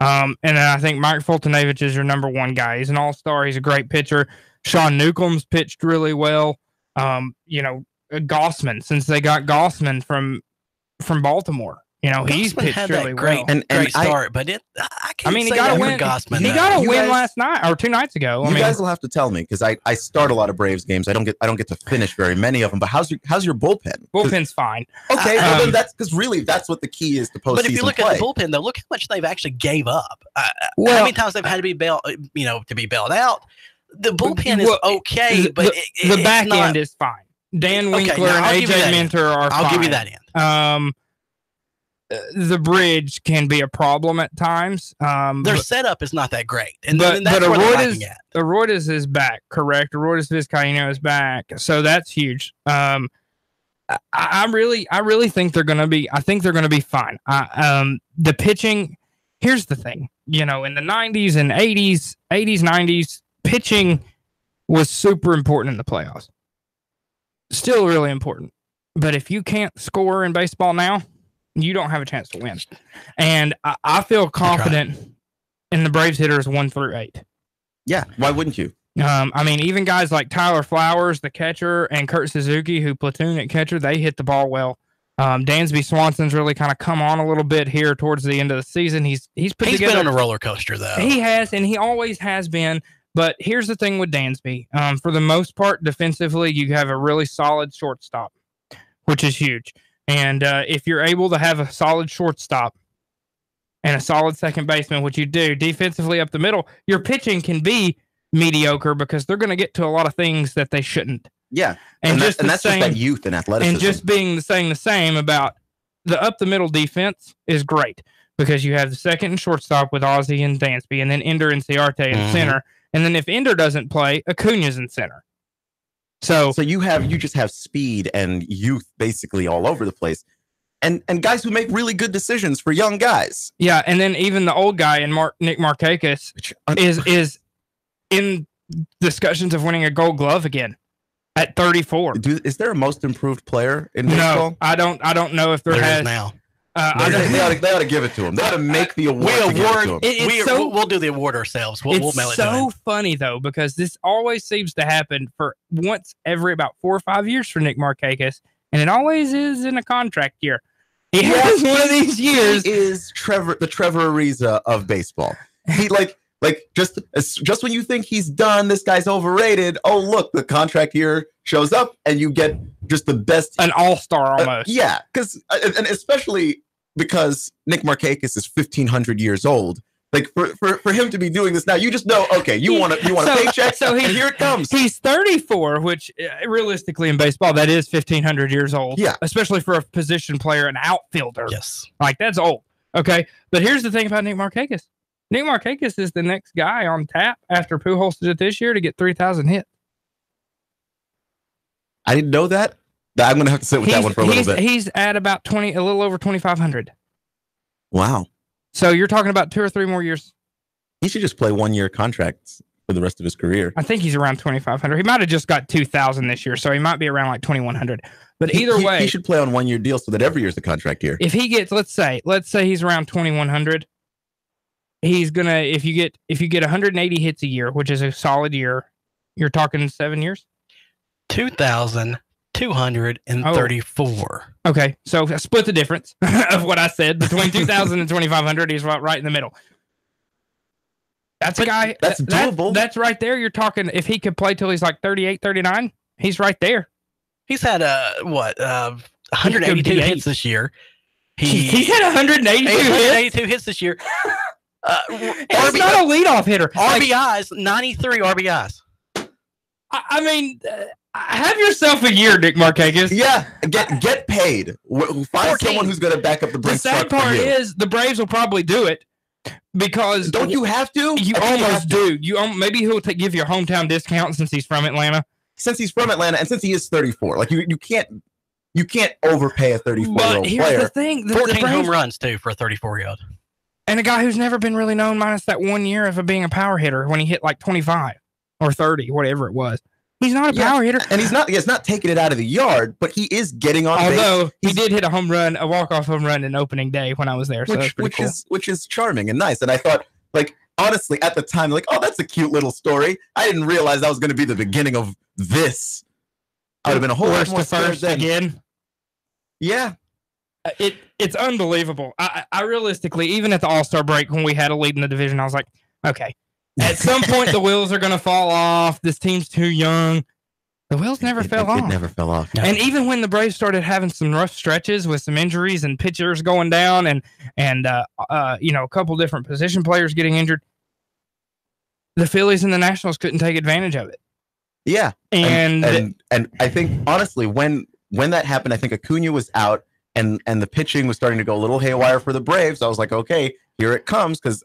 And then I think Mike Fultonavich is your number 1 guy. He's an all-star. He's a great pitcher. Sean Newcomb's pitched really well. Gossman, since they got Gossman from Baltimore. He's pitched really well. And great start, but he got a win. He got a win last night or 2 nights ago. You guys will have to tell me because I start a lot of Braves games. I don't get to finish very many of them. But how's your bullpen? Bullpen's fine. Okay, well then that's because really that's what the key is to postseason. But if you look at the bullpen, though, look how much they've actually gave up. How many times they've had to be bailed out. The bullpen is okay, but the back end is fine. Dan Winkler and AJ Minter are fine. I'll give you that end. The bridge can be a problem at times. Their setup is not that great. But Aroides is back, correct? Aroides Vizcaíno is back. So that's huge. I really think they're going to be, fine. The pitching, here's the thing, in the 90s and 90s, pitching was super important in the playoffs. Still really important. But if you can't score in baseball now, you don't have a chance to win. And I feel confident in the Braves hitters 1 through 8. Yeah, why wouldn't you? Even guys like Tyler Flowers, the catcher, and Kurt Suzuki, who platoon at catcher, they hit the ball well. Dansby Swanson's really kind of come on a little bit here towards the end of the season. He's been on a roller coaster, though. He has, and he always has been. But here's the thing with Dansby. For the most part, defensively, you have a really solid shortstop, which is huge. And if you're able to have a solid shortstop and a solid second baseman, which you do defensively up the middle, your pitching can be mediocre because they're going to get to a lot of things that they shouldn't. Yeah. And that's just that youth and athleticism. And just saying the same about the up the middle defense is great because you have the second and shortstop with Ozzie and Dansby, and then Ender and Ciarte in center. And then if Ender doesn't play, Acuna's in center. So you just have speed and youth basically all over the place, and guys who make really good decisions for young guys. Yeah, and then even the old guy in Nick Markakis is in discussions of winning a Gold Glove again at 34. Is there a most improved player in baseball? No, I don't know if there has now. They ought to give it to him. They ought to make the award. We'll do the award ourselves. We'll mail it to him. It's so funny though because this always seems to happen for once every about 4 or 5 years for Nick Markakis, and it always is in a contract year. He has one of these years. He is the Trevor Ariza of baseball. He just when you think he's done, this guy's overrated. Oh look, the contract year shows up, and you get just the best, an all-star almost. Yeah, and especially because Nick Markakis is 1,500 years old. Like for him to be doing this now, you just know, okay, you want a paycheck, and here it comes. He's 34, which realistically in baseball, that is 1,500 years old. Yeah, especially for a position player, an outfielder. Yes, like that's old. Okay, but here's the thing about Nick Markakis. Nick Markakis is the next guy on tap after Pujols did it this year to get 3,000 hits. I didn't know that. I'm going to have to sit with that one for a little bit. He's at about a little over 2,500. Wow. So you're talking about 2 or 3 more years. He should just play 1-year contracts for the rest of his career. I think he's around 2,500. He might have just got 2,000 this year, so he might be around like 2,100. But either way, he should play on 1-year deal so that every year's the contract year. If he gets, let's say he's around 2,100. He's gonna if you get 180 hits a year, which is a solid year, you're talking 7 years. 2,234. Okay, so split the difference of what I said between 2,000 and 2,500. He's right in the middle. That's a guy. That's doable. That's right there. You're talking if he could play till he's like 38, 39. He's right there. He's had 182 hits this year. He's had 182 hits this year. He's not a leadoff hitter. RBIs, 93 RBIs. I mean, have yourself a year, Nick Markakis. Yeah, get paid. Find someone who's going to back up the Brinks. The sad part is the Braves will probably do it, Because don't you have to? You almost do. Maybe he'll give you a hometown discount since he's from Atlanta. Since he's from Atlanta, and since he is 34, like you can't overpay a 34-year-old player. Here's the thing: 14 home runs too for a 34-year-old, and a guy who's never been really known, minus that 1 year of being a power hitter when he hit like 25 or 30, whatever it was. He's not a power hitter, and he's not taking it out of the yard, but he is getting on base. Although he did hit a walk-off home run in opening day when I was there, so which is charming and nice. And I thought, like, honestly, at the time, like, oh, that's a cute little story. I didn't realize that was going to be the beginning of this. I would have been a whole lot more first again. Yeah, it's unbelievable. I realistically, even at the All-Star break when we had a lead in the division, I was like, okay. At some point, the wheels are going to fall off. This team's too young. The wheels never fell off. It never fell off. No. And even when the Braves started having some rough stretches with some injuries and pitchers going down and a couple different position players getting injured, the Phillies and the Nationals couldn't take advantage of it. Yeah. And I think, honestly, when that happened, I think Acuna was out and the pitching was starting to go a little haywire for the Braves. I was like, okay, here it comes, because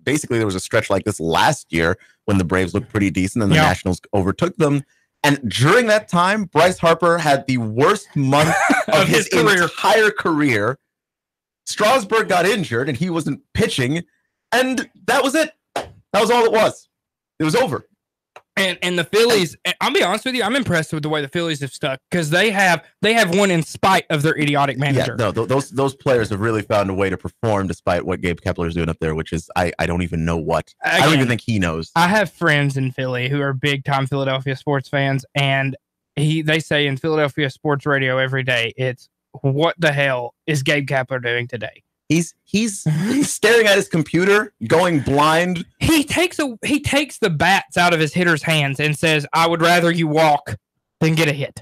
basically there was a stretch like this last year when the Braves looked pretty decent and the Nationals overtook them. And during that time, Bryce Harper had the worst month of his entire career. Strasburg got injured and he wasn't pitching, and that was it. That was all it was. It was over. And the Phillies, I'll be honest with you, I'm impressed with the way the Phillies have stuck, because they have won in spite of their idiotic manager. Yeah, no, those players have really found a way to perform despite what Gabe Kepler is doing up there, which is I don't even know what. I don't even think he knows. I have friends in Philly who are big time Philadelphia sports fans, and they say in Philadelphia sports radio every day, it's, what the hell is Gabe Kepler doing today? He's staring at his computer, going blind. He takes the bats out of his hitters' hands and says, "I would rather you walk than get a hit."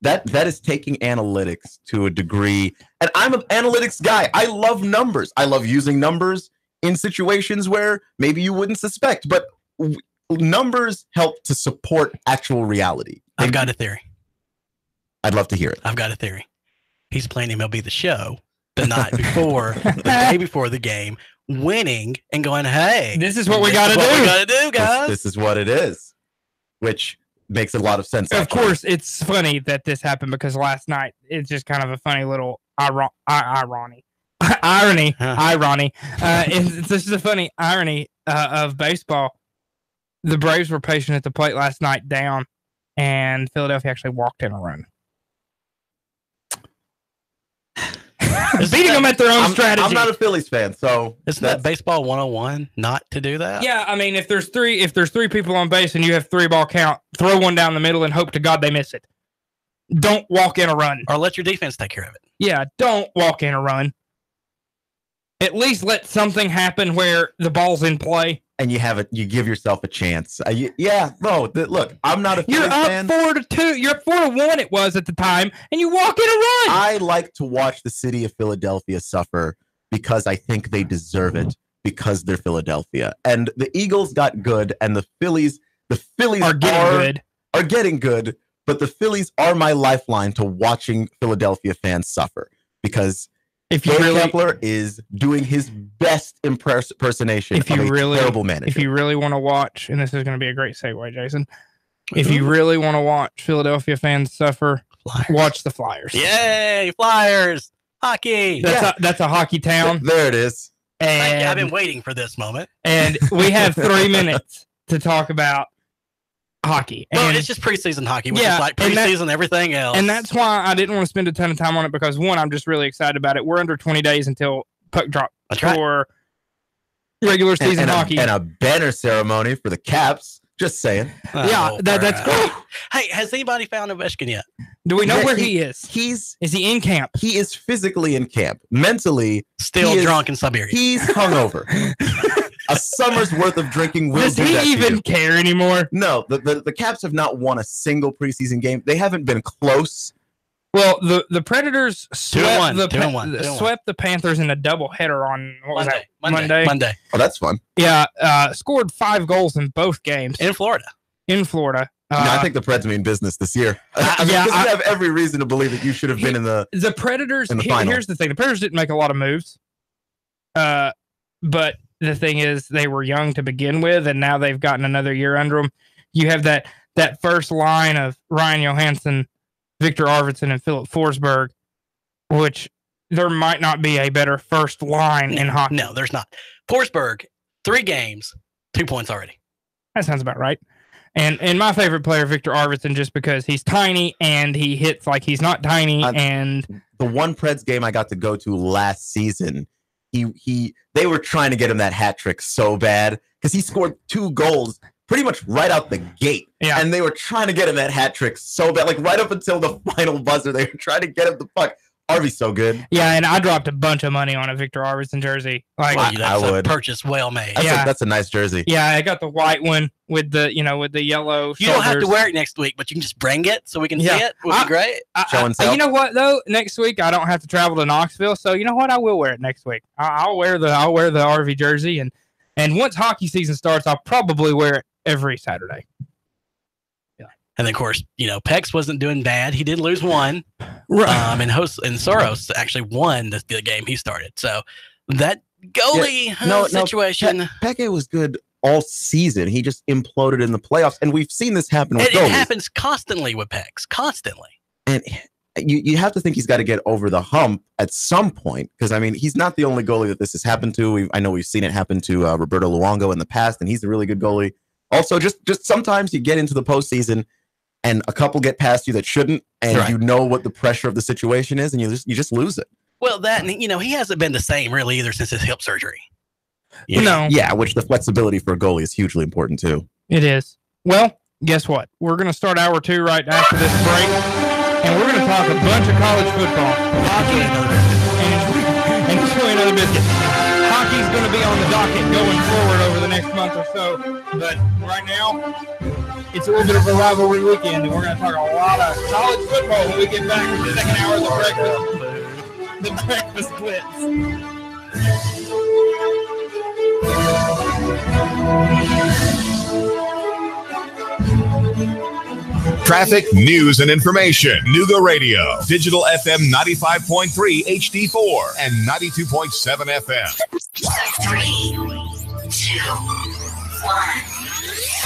That is taking analytics to a degree. And I'm an analytics guy. I love numbers. I love using numbers in situations where maybe you wouldn't suspect, but numbers help to support actual reality. I've got a theory. I'd love to hear it. I've got a theory. He's playing MLB The Show the night before, the day before the game, winning and going, hey, this is what we got to do, guys. This is what it is, which makes a lot of sense. Of course, it's funny that this happened because last night, it's just kind of a funny little irony. It's just a funny irony of baseball. The Braves were patient at the plate last night down, and Philadelphia actually walked in a run. Beating them at their own strategy. I'm not a Phillies fan, so isn't that baseball 101 not to do that? Yeah, I mean, if there's three people on base and you have 3-ball count, throw one down the middle and hope to God they miss it. Don't walk in a run, or let your defense take care of it. Yeah, don't walk in a run. At least let something happen where the ball's in play. And you give yourself a chance. Look, I'm not a Phillies fan. You're up 4-2. You're up 4-1. It was at the time, and you walk in a run. I like to watch the city of Philadelphia suffer because I think they deserve it, because they're Philadelphia. And the Eagles got good, and the Phillies are getting good. But the Phillies are my lifeline to watching Philadelphia fans suffer, because Kepler is doing his best impersonation of a terrible manager. If you really want to watch, and this is going to be a great segue, Jason, if you really want to watch Philadelphia fans suffer, watch the Flyers. Yay, Flyers! Hockey! That's a hockey town. There it is. And I've been waiting for this moment. And we have 3 minutes to talk about hockey. Well, it's just preseason hockey, which is like preseason everything else. And that's why I didn't want to spend a ton of time on it, because one, I'm just really excited about it. We're under 20 days until puck drop for regular season hockey. And a banner ceremony for the Caps. Just saying. That's cool. Hey, has anybody found Ovechkin yet? Do we know where he is? Is he in camp? He is physically in camp. Mentally, still drunk in Siberia. He's hungover. A summer's worth of drinking will Does he even care anymore? No, the Caps have not won a single preseason game. They haven't been close. Well, the Predators swept the Panthers in a doubleheader on Monday. Oh, that's fun. Yeah, scored 5 goals in both games in Florida. I think the Preds mean business this year. I have every reason to believe that you should have been in the Predators. In the final. Here's the thing: the Predators didn't make a lot of moves. but the thing is, they were young to begin with, and now they've gotten another year under them. You have that first line of Ryan Johansson, Victor Arvidsson, and Philip Forsberg, which there might not be a better first line in hockey. No, there's not. Forsberg, 3 games, 2 points already. That sounds about right. And my favorite player, Victor Arvidsson, just because he's tiny and he hits like he's not tiny. And the one Preds game I got to go to last season, they were trying to get him that hat trick so bad because he scored 2 goals pretty much right out the gate. Yeah. And they were trying to get him that hat trick so bad, like right up until the final buzzer, they were trying to get him the puck. Arvy's so good. Yeah, and I dropped a bunch of money on a Victor Arvidsson jersey. Like I would purchase well made. That's a nice jersey. Yeah, I got the white one with the yellow. You don't have to wear it next week, but you can just bring it so we can see it. Would be great. You know what though? Next week I don't have to travel to Knoxville, so you know what? I will wear it next week. I'll wear the RV jersey, and once hockey season starts, I'll probably wear it every Saturday. And then, of course, Pex wasn't doing bad. He did lose one. Right. And Soros actually won the game he started. So that goalie situation. Peke was good all season. He just imploded in the playoffs. And we've seen this happen with goalies. It happens constantly with Pex. Constantly. And you have to think he's got to get over the hump at some point. Because, I mean, he's not the only goalie that this has happened to. I know we've seen it happen to Roberto Luongo in the past, and he's a really good goalie. Also, just sometimes you get into the postseason and a couple get past you that shouldn't, and you know what the pressure of the situation is, and you just lose it. Well, he hasn't been the same really either since his hip surgery. Yeah, which the flexibility for a goalie is hugely important too. It is. Well, guess what? We're going to start hour 2 right after this break, and we're going to talk a bunch of college football, hockey, and enjoy another biscuit. Hockey's going to be on the docket going forward over the next month or so, but right now, it's a little bit of a rivalry weekend, and we're going to talk a lot of college football when we get back to the second hour of the breakfast Blitz. Traffic, news, and information. Nuga Radio. Digital FM 95.3 HD4 and 92.7 FM. 3, 2, 1.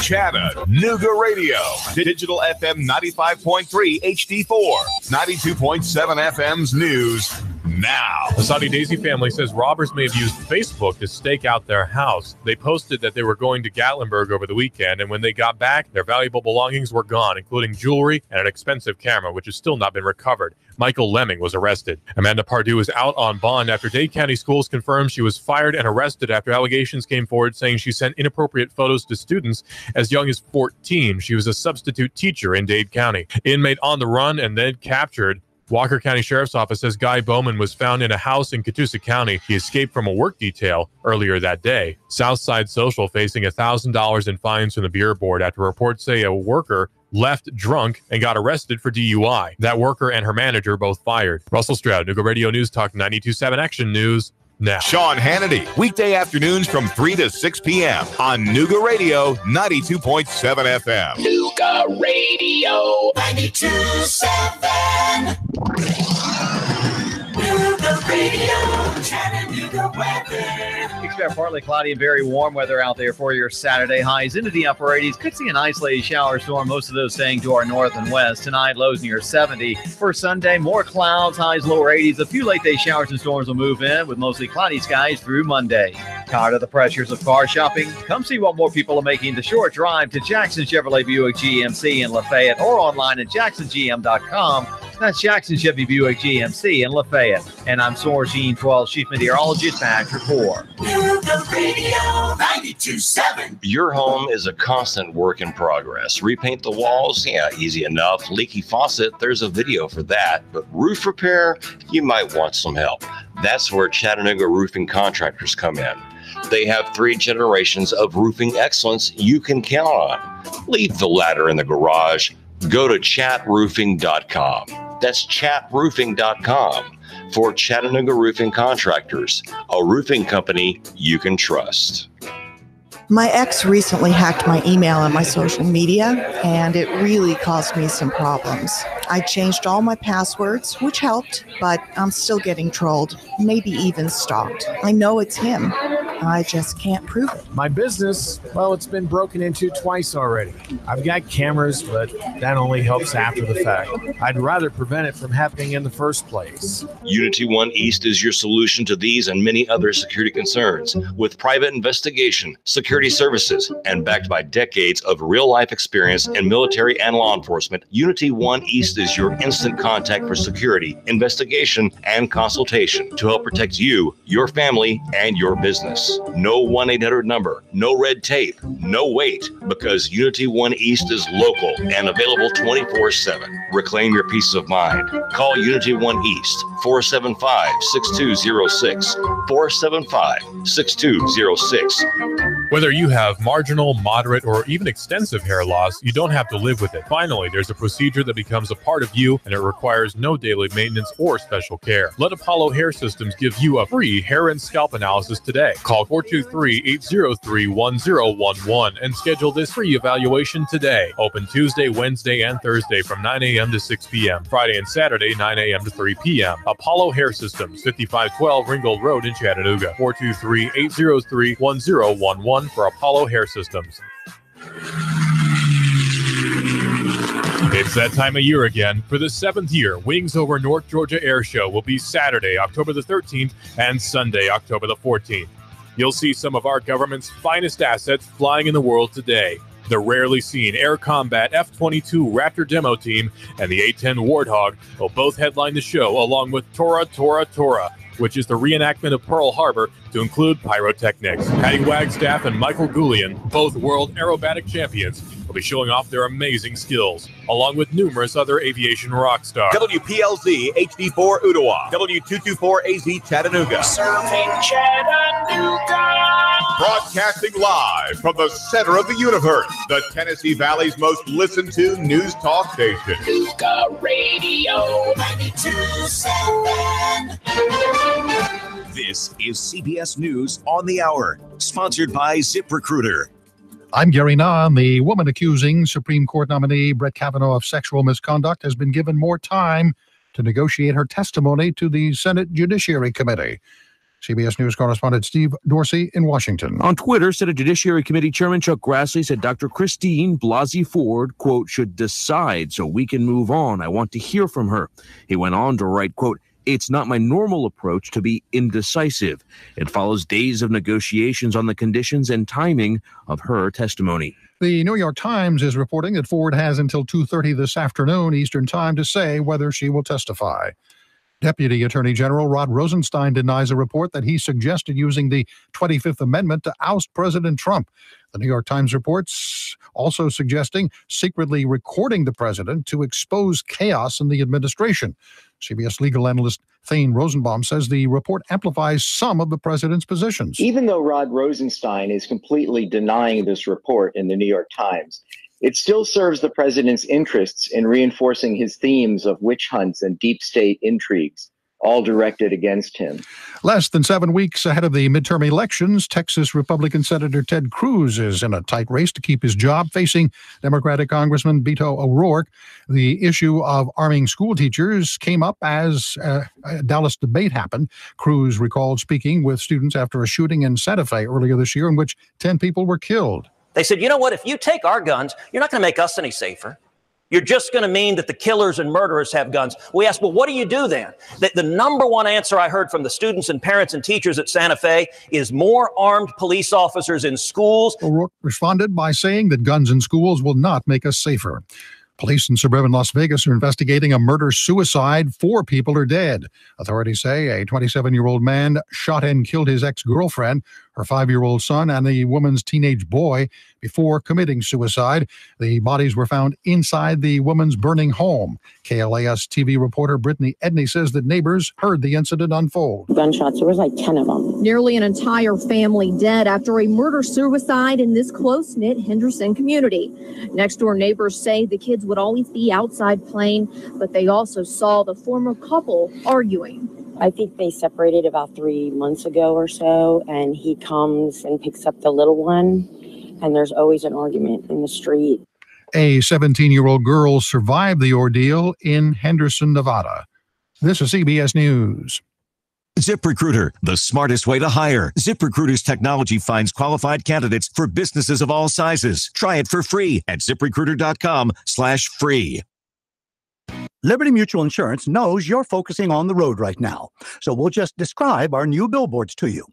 Chattanooga Radio. Digital FM 95.3 HD4. 92.7 FM's news now. The Saudi Daisy family says robbers may have used Facebook to stake out their house. They posted that they were going to Gatlinburg over the weekend, and when they got back, their valuable belongings were gone, including jewelry and an expensive camera, which has still not been recovered. Michael Lemming was arrested. Amanda Pardue is out on bond after Dade County Schools confirmed she was fired and arrested after allegations came forward saying she sent inappropriate photos to students as young as 14. She was a substitute teacher in Dade County. Inmate on the run and then captured. Walker County Sheriff's Office says Guy Bowman was found in a house in Catoosa County. He escaped from a work detail earlier that day. Southside Social facing $1,000 in fines from the Bureau Board after reports say a worker left drunk and got arrested for DUI. That worker and her manager both fired. Russell Stroud, Nuga Radio News Talk 92.7 Action News now. Sean Hannity, weekday afternoons from 3 to 6 p.m. on Nuga Radio 92.7 FM. Nuga Radio 92.7. Nuga Radio, Chattanooga weather. Expect partly cloudy and very warm weather out there for your Saturday. Highs into the upper 80s. Could see an isolated shower storm, most of those staying to our north and west. Tonight, lows near 70. For Sunday, more clouds, highs lower 80s. A few late day showers and storms will move in with mostly cloudy skies through Monday. Tired of the pressures of car shopping? Come see what more people are making the short drive to Jackson Chevrolet Buick GMC in Lafayette or online at jacksongm.com. That's Jackson Chevy Buick GMC in Lafayette. And I'm Source Gene 12 Chief Meteorologist Patrick Hoare. Nuga Radio 92.7. Your home is a constant work in progress. Repaint the walls? Yeah, easy enough. Leaky faucet? There's a video for that. But roof repair? You might want some help. That's where Chattanooga Roofing Contractors come in. They have 3 generations of roofing excellence you can count on. Leave the ladder in the garage. Go to chatroofing.com. That's chatroofing.com for Chattanooga Roofing Contractors, a roofing company you can trust. My ex recently hacked my email and my social media, and it really caused me some problems. I changed all my passwords, which helped, but I'm still getting trolled, maybe even stalked. I know it's him. I just can't prove it. My business, well, it's been broken into twice already. I've got cameras, but that only helps after the fact. I'd rather prevent it from happening in the first place. Unity One East is your solution to these and many other security concerns. With private investigation, security services, and backed by decades of real-life experience in military and law enforcement, Unity One East is your instant contact for security, investigation, and consultation to help protect you, your family, and your business. No 1-800 number, no red tape, no wait, because Unity One East is local and available 24/7. Reclaim your peace of mind. Call Unity One East, 475-6206, 475-6206. Whether you have marginal, moderate, or even extensive hair loss, you don't have to live with it. Finally, there's a procedure that becomes a part of you, and it requires no daily maintenance or special care. Let Apollo Hair Systems give you a free hair and scalp analysis today. Call 423-803-1011 and schedule this free evaluation today. Open Tuesday, Wednesday, and Thursday from 9 a.m. to 6 p.m. Friday and Saturday, 9 a.m. to 3 p.m. Apollo Hair Systems, 5512 Ringgold Road in Chattanooga. 423-803-1011 for Apollo Hair Systems. It's that time of year again. For the 7th year, Wings Over North Georgia Air Show will be Saturday, October the 13th, and Sunday, October the 14th. You'll see some of our government's finest assets flying in the world today. The rarely seen Air Combat F-22 Raptor demo team and the A-10 Warthog will both headline the show, along with Tora, which is the reenactment of Pearl Harbor to include pyrotechnics. Patty Wagstaff and Michael Goulian, both world aerobatic champions, will be showing off their amazing skills, along with numerous other aviation rock stars. WPLZ HD4 Ottawa, W224AZ Chattanooga. Serving Chattanooga. Broadcasting live from the center of the universe, the Tennessee Valley's most listened to news talk station. Nuga Radio 92.7. This is CBS News on the Hour, sponsored by ZipRecruiter. I'm Gary Nahn. The woman accusing Supreme Court nominee Brett Kavanaugh of sexual misconduct has been given more time to negotiate her testimony to the Senate Judiciary Committee. CBS News correspondent Steve Dorsey in Washington. On Twitter, Senate Judiciary Committee Chairman Chuck Grassley said Dr. Christine Blasey Ford, quote, should decide so we can move on. I want to hear from her. He went on to write, quote, it's not my normal approach to be indecisive. It follows days of negotiations on the conditions and timing of her testimony. The New York Times is reporting that Ford has until 2:30 this afternoon Eastern Time to say whether she will testify. Deputy Attorney General Rod Rosenstein denies a report that he suggested using the 25th Amendment to oust President Trump. The New York Times reports also suggesting secretly recording the president to expose chaos in the administration. CBS legal analyst Thane Rosenbaum says the report amplifies some of the president's positions. Even though Rod Rosenstein is completely denying this report in the New York Times, it still serves the president's interests in reinforcing his themes of witch hunts and deep state intrigues, all directed against him. Less than 7 weeks ahead of the midterm elections, Texas Republican Senator Ted Cruz is in a tight race to keep his job, facing Democratic Congressman Beto O'Rourke. The issue of arming school teachers came up as a Dallas debate happened. Cruz recalled speaking with students after a shooting in Santa Fe earlier this year in which 10 people were killed. They said, you know what, if you take our guns, you're not going to make us any safer. You're just going to mean that the killers and murderers have guns. We asked, well, what do you do then? The number one answer I heard from the students and parents and teachers at Santa Fe is more armed police officers in schools. O'Rourke responded by saying that guns in schools will not make us safer. Police in suburban Las Vegas are investigating a murder-suicide. 4 people are dead. Authorities say a 27-year-old man shot and killed his ex-girlfriend, her 5-year-old son, and the woman's teenage boy before committing suicide. The bodies were found inside the woman's burning home. KLAS TV reporter Brittany Edney says that neighbors heard the incident unfold. Gunshots, there was like 10 of them. Nearly an entire family dead after a murder-suicide in this close-knit Henderson community. Next-door neighbors say the kids would always be outside playing, but they also saw the former couple arguing. I think they separated about 3 months ago or so, and he comes and picks up the little one, and there's always an argument in the street. A 17-year-old girl survived the ordeal in Henderson, Nevada. This is CBS News. ZipRecruiter, the smartest way to hire. ZipRecruiter's technology finds qualified candidates for businesses of all sizes. Try it for free at ZipRecruiter.com/free. Liberty Mutual Insurance knows you're focusing on the road right now, so we'll just describe our new billboards to you.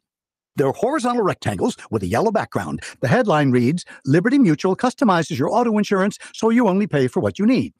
They're horizontal rectangles with a yellow background. The headline reads, Liberty Mutual customizes your auto insurance so you only pay for what you need.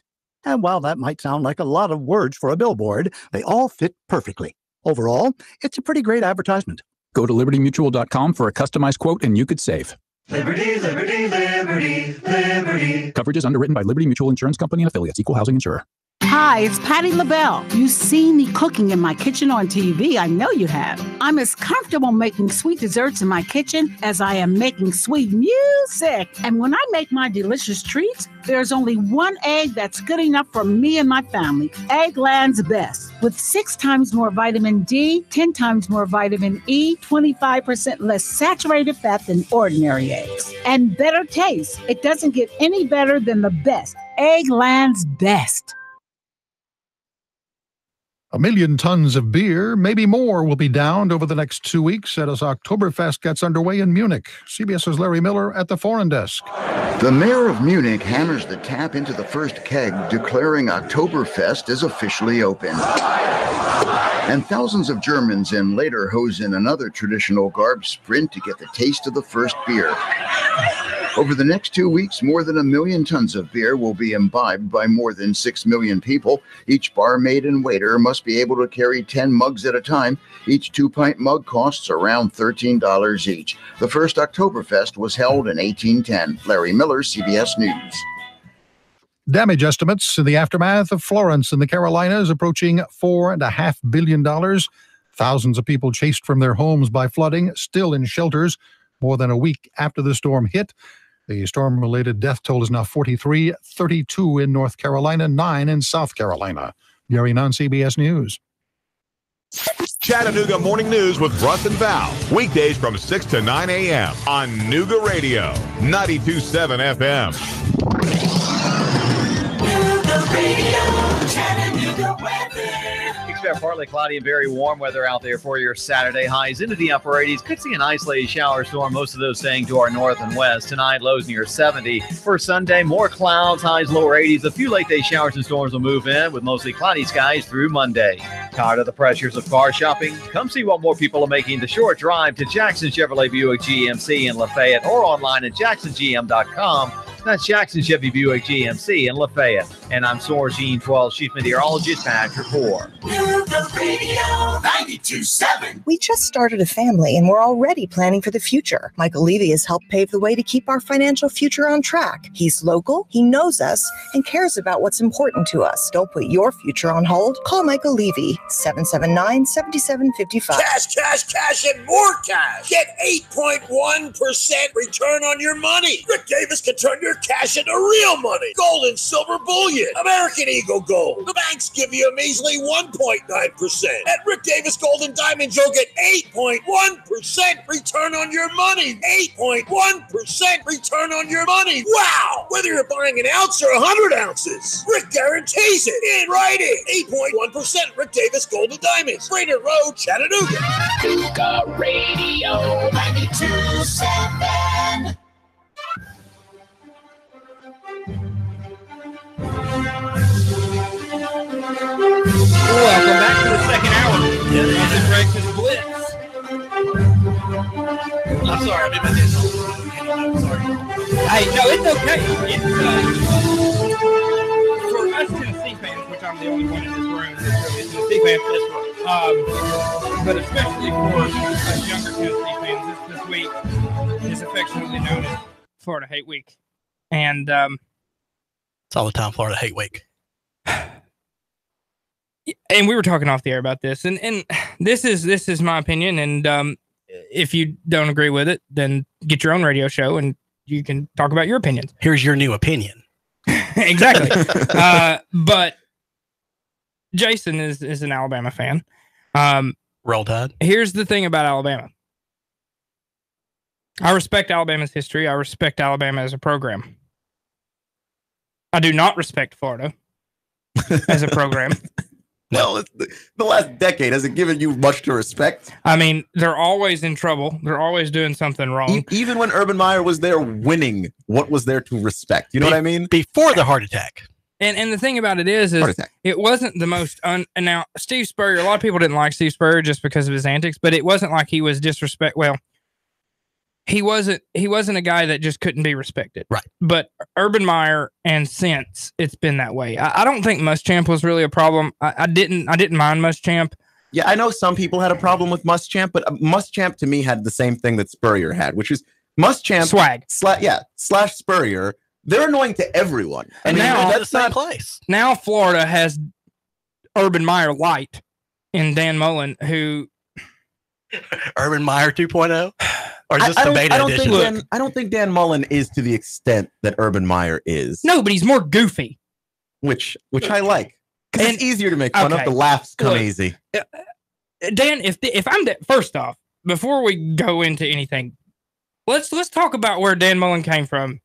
And while that might sound like a lot of words for a billboard, they all fit perfectly. Overall, it's a pretty great advertisement. Go to libertymutual.com for a customized quote and you could save. Liberty, liberty, liberty, liberty. Coverage is underwritten by Liberty Mutual Insurance Company and affiliates. Equal housing insurer. Hi, it's Patti LaBelle. You've seen me cooking in my kitchen on TV. I know you have. I'm as comfortable making sweet desserts in my kitchen as I am making sweet music. And when I make my delicious treats, there's only one egg that's good enough for me and my family. Eggland's Best. With 6 times more vitamin D, 10 times more vitamin E, 25% less saturated fat than ordinary eggs. And better taste. It doesn't get any better than the best. Eggland's Best. 1 million tons of beer, maybe more, will be downed over the next 2 weeks as Oktoberfest gets underway in Munich. CBS's Larry Miller at the foreign desk. The mayor of Munich hammers the tap into the first keg, declaring Oktoberfest is officially open. And thousands of Germans in Lederhosen and other traditional garb sprint to get the taste of the first beer. Over the next 2 weeks, more than 1 million tons of beer will be imbibed by more than 6 million people. Each barmaid and waiter must be able to carry 10 mugs at a time. Each 2-pint mug costs around $13 each. The first Oktoberfest was held in 1810. Larry Miller, CBS News. Damage estimates in the aftermath of Florence in the Carolinas approaching $4.5 billion. Thousands of people chased from their homes by flooding, still in shelters more than a week after the storm hit. The storm-related death toll is now 43, 32 in North Carolina, 9 in South Carolina. Gary Nunn, CBS News. Chattanooga Morning News with Russ and Val. Weekdays from 6 to 9 a.m. on Nooga Radio, 92.7 FM. Nooga Radio, Chattanooga weather. Expect partly cloudy and very warm weather out there for your Saturday. Highs into the upper 80s. Could see an isolated shower storm, most of those staying to our north and west. Tonight, lows near 70. For Sunday, more clouds, highs lower 80s. A few late day showers and storms will move in with mostly cloudy skies through Monday. Tired of the pressures of car shopping? Come see what more people are making the short drive to Jackson Chevrolet Buick GMC in Lafayette or online at jacksongm.com. That's Jackson Chevy Buick GMC in Lafayette. And I'm Source Gene 12 Chief Meteorologist Patrick Poore. Nooga Radio 92.7. We just started a family and we're already planning for the future. Michael Levy has helped pave the way to keep our financial future on track. He's local, he knows us, and cares about what's important to us. Don't put your future on hold. Call Michael Levy, 779-7755. Cash, cash, cash, and more cash. Get 8.1% return on your money. Rick Davis can turn your cash into real money. Gold and silver bullion. American Eagle Gold. The banks give you a measly 1.9%. At Rick Davis Gold and Diamonds, you'll get 8.1% return on your money. 8.1% return on your money. Wow! Whether you're buying an ounce or 100 ounces, Rick guarantees it in writing. 8.1% Rick Davis Gold and Diamonds. Raider Road, Chattanooga. Nooga Radio 92.7. Welcome back to the second hour. This is Breakfast Blitz. I'm sorry, I'm sorry. Hey, no, it's okay. It's, for us Tennessee fans, which I'm the only one in this room that's really Tennessee fans for this one, but especially for us younger Tennessee fans, this week is affectionately known as Florida Hate Week. And it's all the time Florida Hate Week. And we were talking off the air about this, and this is my opinion. And if you don't agree with it, then get your own radio show, and you can talk about your opinions. Here's your new opinion. Exactly. But Jason is an Alabama fan. Roll Tide. Here's the thing about Alabama. I respect Alabama's history. I respect Alabama as a program. I do not respect Florida as a program. Well, the last decade hasn't given you much to respect. I mean, they're always in trouble. They're always doing something wrong. Even when Urban Meyer was there winning, what was there to respect? You know what I mean? Before the heart attack. And the thing about it is it wasn't the most now Steve Spurrier, a lot of people didn't like Steve Spurrier just because of his antics, but it wasn't like he was he wasn't a guy that just couldn't be respected. Right. But Urban Meyer, and since it's been that way. I don't think Muschamp was really a problem. I didn't mind Muschamp. Yeah, I know some people had a problem with Muschamp, but Muschamp to me had the same thing that Spurrier had, which is Muschamp swag. Slash Spurrier. They're annoying to everyone. And now that's the same place. Now Florida has Urban Meyer light in Dan Mullen, who Urban Meyer 2.0, or just the beta edition. I don't think Dan Mullen is to the extent that Urban Meyer is. No, but he's more goofy, which I like. Because it's easier to make fun of. The laughs come easy. Dan, if I'm first off, before we go into anything, let's talk about where Dan Mullen came from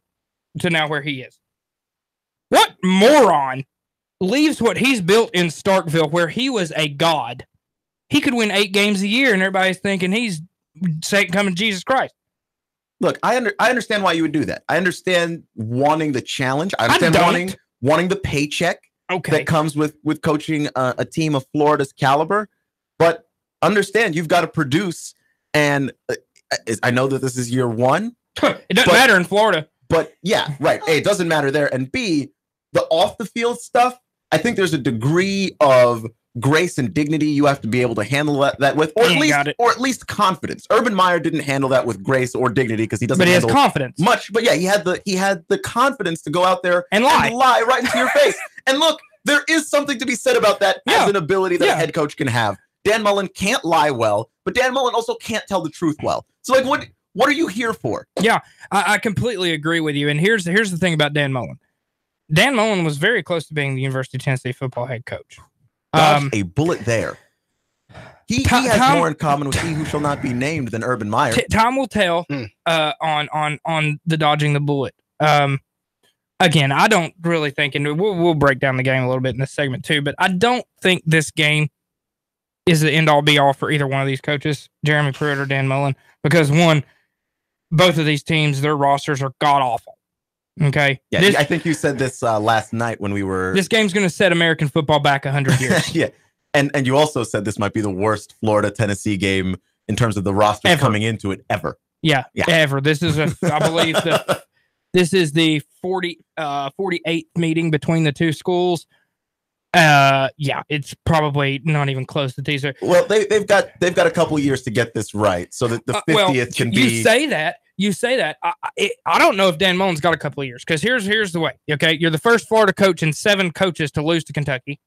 to now where he is. What moron leaves what he's built in Starkville, where he was a god? He could win 8 games a year, and everybody's thinking he's second coming Jesus Christ. Look, I understand why you would do that. I understand wanting the challenge. I understand wanting the paycheck that comes with coaching a team of Florida's caliber. But understand, you've got to produce. And I know that this is year 1. It doesn't matter in Florida. But yeah, right. A, it doesn't matter there. And B, the off the field stuff, I think there's a degree of grace and dignity you have to be able to handle that with, or at least confidence. Urban Meyer didn't handle that with grace or dignity because he doesn't. But he has handle confidence. Much. But yeah, he had the confidence to go out there and lie right into your face. And look, there is something to be said about that as an ability that a head coach can have. Dan Mullen can't lie well, but Dan Mullen also can't tell the truth well. So like, what are you here for? Yeah, I completely agree with you. And here's the thing about Dan Mullen. Dan Mullen was very close to being the University of Tennessee football head coach. A bullet there. He has more in common with he who shall not be named than Urban Meyer. Time will tell on the dodging the bullet. Again, I don't really think, and we'll break down the game a little bit in this segment too, but I don't think this game is the end all be all for either one of these coaches, Jeremy Pruitt or Dan Mullen, because both of these teams, their rosters are god awful. Okay. Yeah, I think you said this last night when we were. This game's going to set American football back 100 years. Yeah, and you also said this might be the worst Florida-Tennessee game in terms of the roster coming into it ever. Yeah, ever. This is I believe this is the 48th meeting between the two schools. Yeah, it's probably not even close to teaser. Well, they've got a couple years to get this right, so that the 50th can be. You say that. I don't know if Dan Mullen's got a couple of years, because here's the way. Okay, you're the first Florida coach in 7 coaches to lose to Kentucky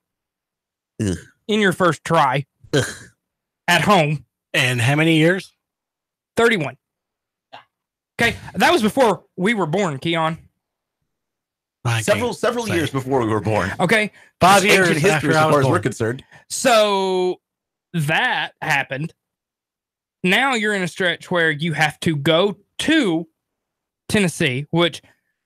in your first try at home. And how many years? 31. Okay, that was before we were born, Keon. Several years before we were born. Okay, 5 years in history as far as we're concerned. So that happened. Now you're in a stretch where you have to go to Tennessee, which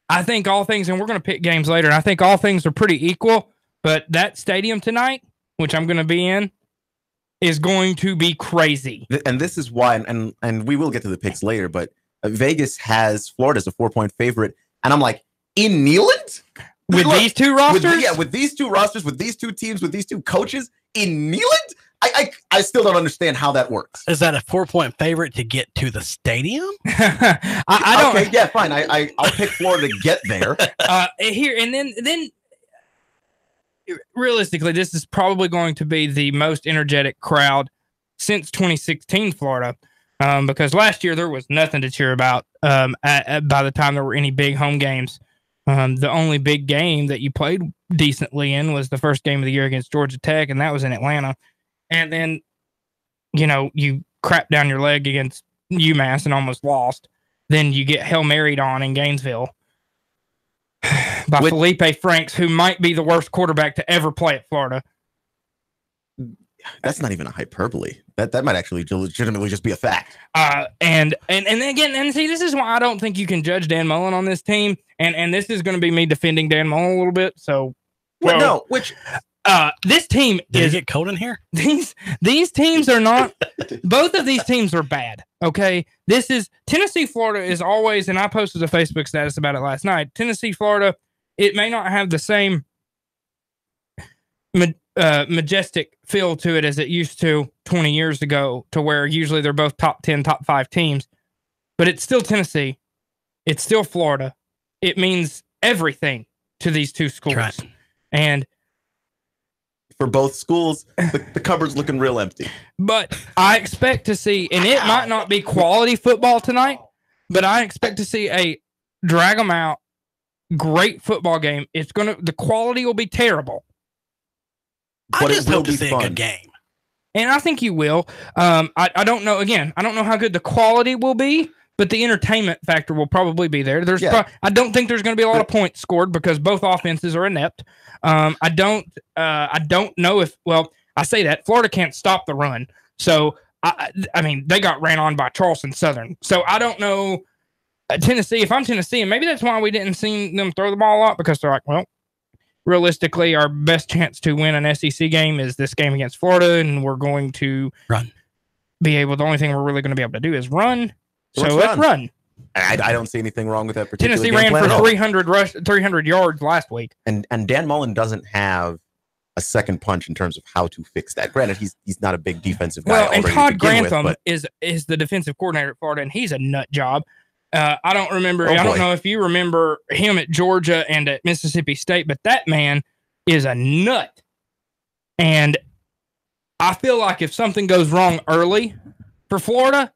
I think all things, and we're going to pick games later, and I think all things are pretty equal, but that stadium tonight, which I'm going to be in, is going to be crazy. And this is why, and we will get to the picks later, but Vegas has Florida as a 4-point favorite, and I'm like, in Neyland? With these two rosters? With these two rosters, with these two teams, with these two coaches, in Neyland? I still don't understand how that works. Is that a 4-point favorite to get to the stadium? I don't. Okay, yeah, fine. I'll pick Florida to get there. Here and then. Realistically, this is probably going to be the most energetic crowd since 2016 Florida, because last year there was nothing to cheer about. By the time there were any big home games, the only big game that you played decently in was the first game of the year against Georgia Tech, and that was in Atlanta. And then, you crap down your leg against UMass and almost lost. Then you get Hail Married on in Gainesville by Felipe Franks, who might be the worst quarterback to ever play at Florida. That's not even a hyperbole. That might actually legitimately just be a fact. And again, see, this is why I don't think you can judge Dan Mullen on this team. And this is going to be me defending Dan Mullen a little bit. So, This team Did it get cold in here? These teams are not. Both of these teams are bad. Okay, this is Tennessee. Florida is always, and I posted a Facebook status about it last night. Tennessee, Florida. It may not have the same majestic feel to it as it used to 20 years ago, to where usually they're both top 10, top 5 teams. But it's still Tennessee. It's still Florida. It means everything to these two schools. Right. And for both schools, the cupboard's looking real empty. But I expect to see, and it might not be quality football tonight, but I expect to see a drag them out, great football game. The quality will be terrible. I just hope to see a good game. And I think you will. I don't know. Again, I don't know how good the quality will be, but the entertainment factor will probably be there. I don't think there's going to be a lot of points scored because both offenses are inept. I don't know if. Well, I say that Florida can't stop the run, so I mean they got ran on by Charleston Southern. So I don't know Tennessee. If I'm Tennessee, and maybe that's why we didn't see them throw the ball a lot, because they're like, well, realistically, our best chance to win an SEC game is this game against Florida, and we're going to be able. The only thing we're really going to be able to do is run. So let's run. I don't see anything wrong with that particular Tennessee game ran plan for 300 yards last week. And Dan Mullen doesn't have a second punch in terms of how to fix that. Granted, he's not a big defensive guy. Well, and Todd Grantham is the defensive coordinator at Florida, and he's a nut job. I don't remember. I don't know if you remember him at Georgia and at Mississippi State, but that man is a nut. And I feel like if something goes wrong early for Florida,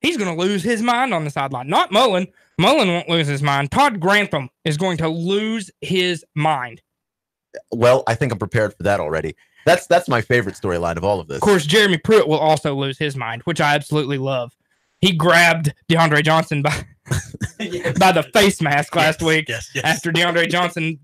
he's going to lose his mind on the sideline. Not Mullen. Mullen won't lose his mind. Todd Grantham is going to lose his mind. Well, I think I'm prepared for that already. That's my favorite storyline of all of this. Of course, Jeremy Pruitt will also lose his mind, which I absolutely love. He grabbed DeAndre Johnson by the face mask last week after DeAndre Johnson,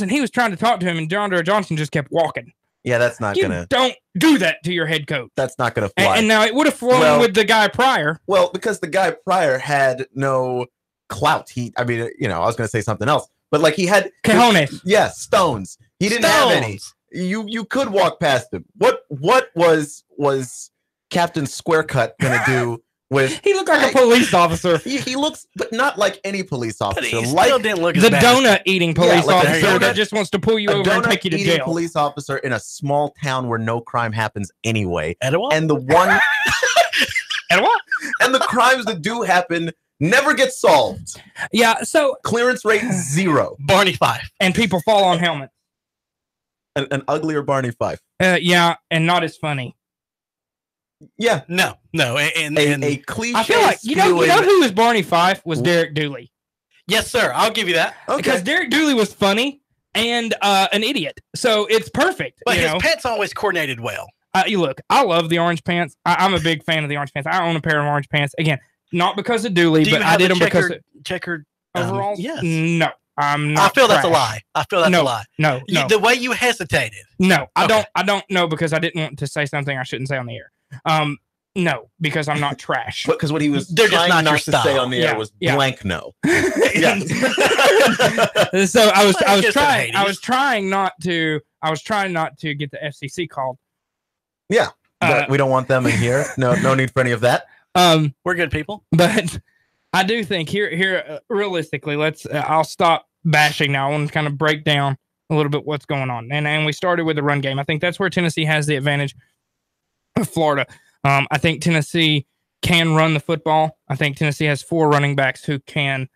he was trying to talk to him, and DeAndre Johnson just kept walking. Yeah, that's not going to... Don't do that to your head coach. That's not going to fly. And now it would have flown with the guy prior. Well, because the guy prior had no clout. I was going to say something else. But like he had... Cojones. Yes, stones. He didn't have any. You could walk past him. What was Captain Square Cut going to do with... He looked like a police officer. He looks, but not like any police officer. He still didn't look as the bad. donut-eating police officer that just wants to pull you over and take you to jail. Police officer in a small town where no crime happens anyway. Etowah? And the one... Etowah? And the crimes that do happen never get solved. Yeah, so... Clearance rate 0. Barney Fife. And people fall on helmets. An uglier Barney Fife. Yeah, and not as funny. Yeah, no, and a cliche. I feel like you know who was Barney Fife was Derek Dooley. Yes, sir. I'll give you that. Okay. Because Derek Dooley was funny and an idiot, so it's perfect. But his pants always coordinated well. You look, I love the orange pants. I'm a big fan of the orange pants. I own a pair of orange pants. Again, not because of Dooley, but I did them because of checkered overalls. Yes. No, I'm not. I feel trash. that's a lie. I feel that's a lie. No. The way you hesitated. No, I don't know because I didn't want to say something I shouldn't say on the air. No, because I'm not trash. Because what he was They're just trying not your to say style. on the air was blank no. So I was trying not to get the FCC called. Yeah. But we don't want them in here. No need for any of that. We're good people. But I do think here realistically, I'll stop bashing now. I want to kind of break down a little bit what's going on. And we started with the run game. I think that's where Tennessee has the advantage of Florida. I think Tennessee can run the football. I think Tennessee has 4 running backs who can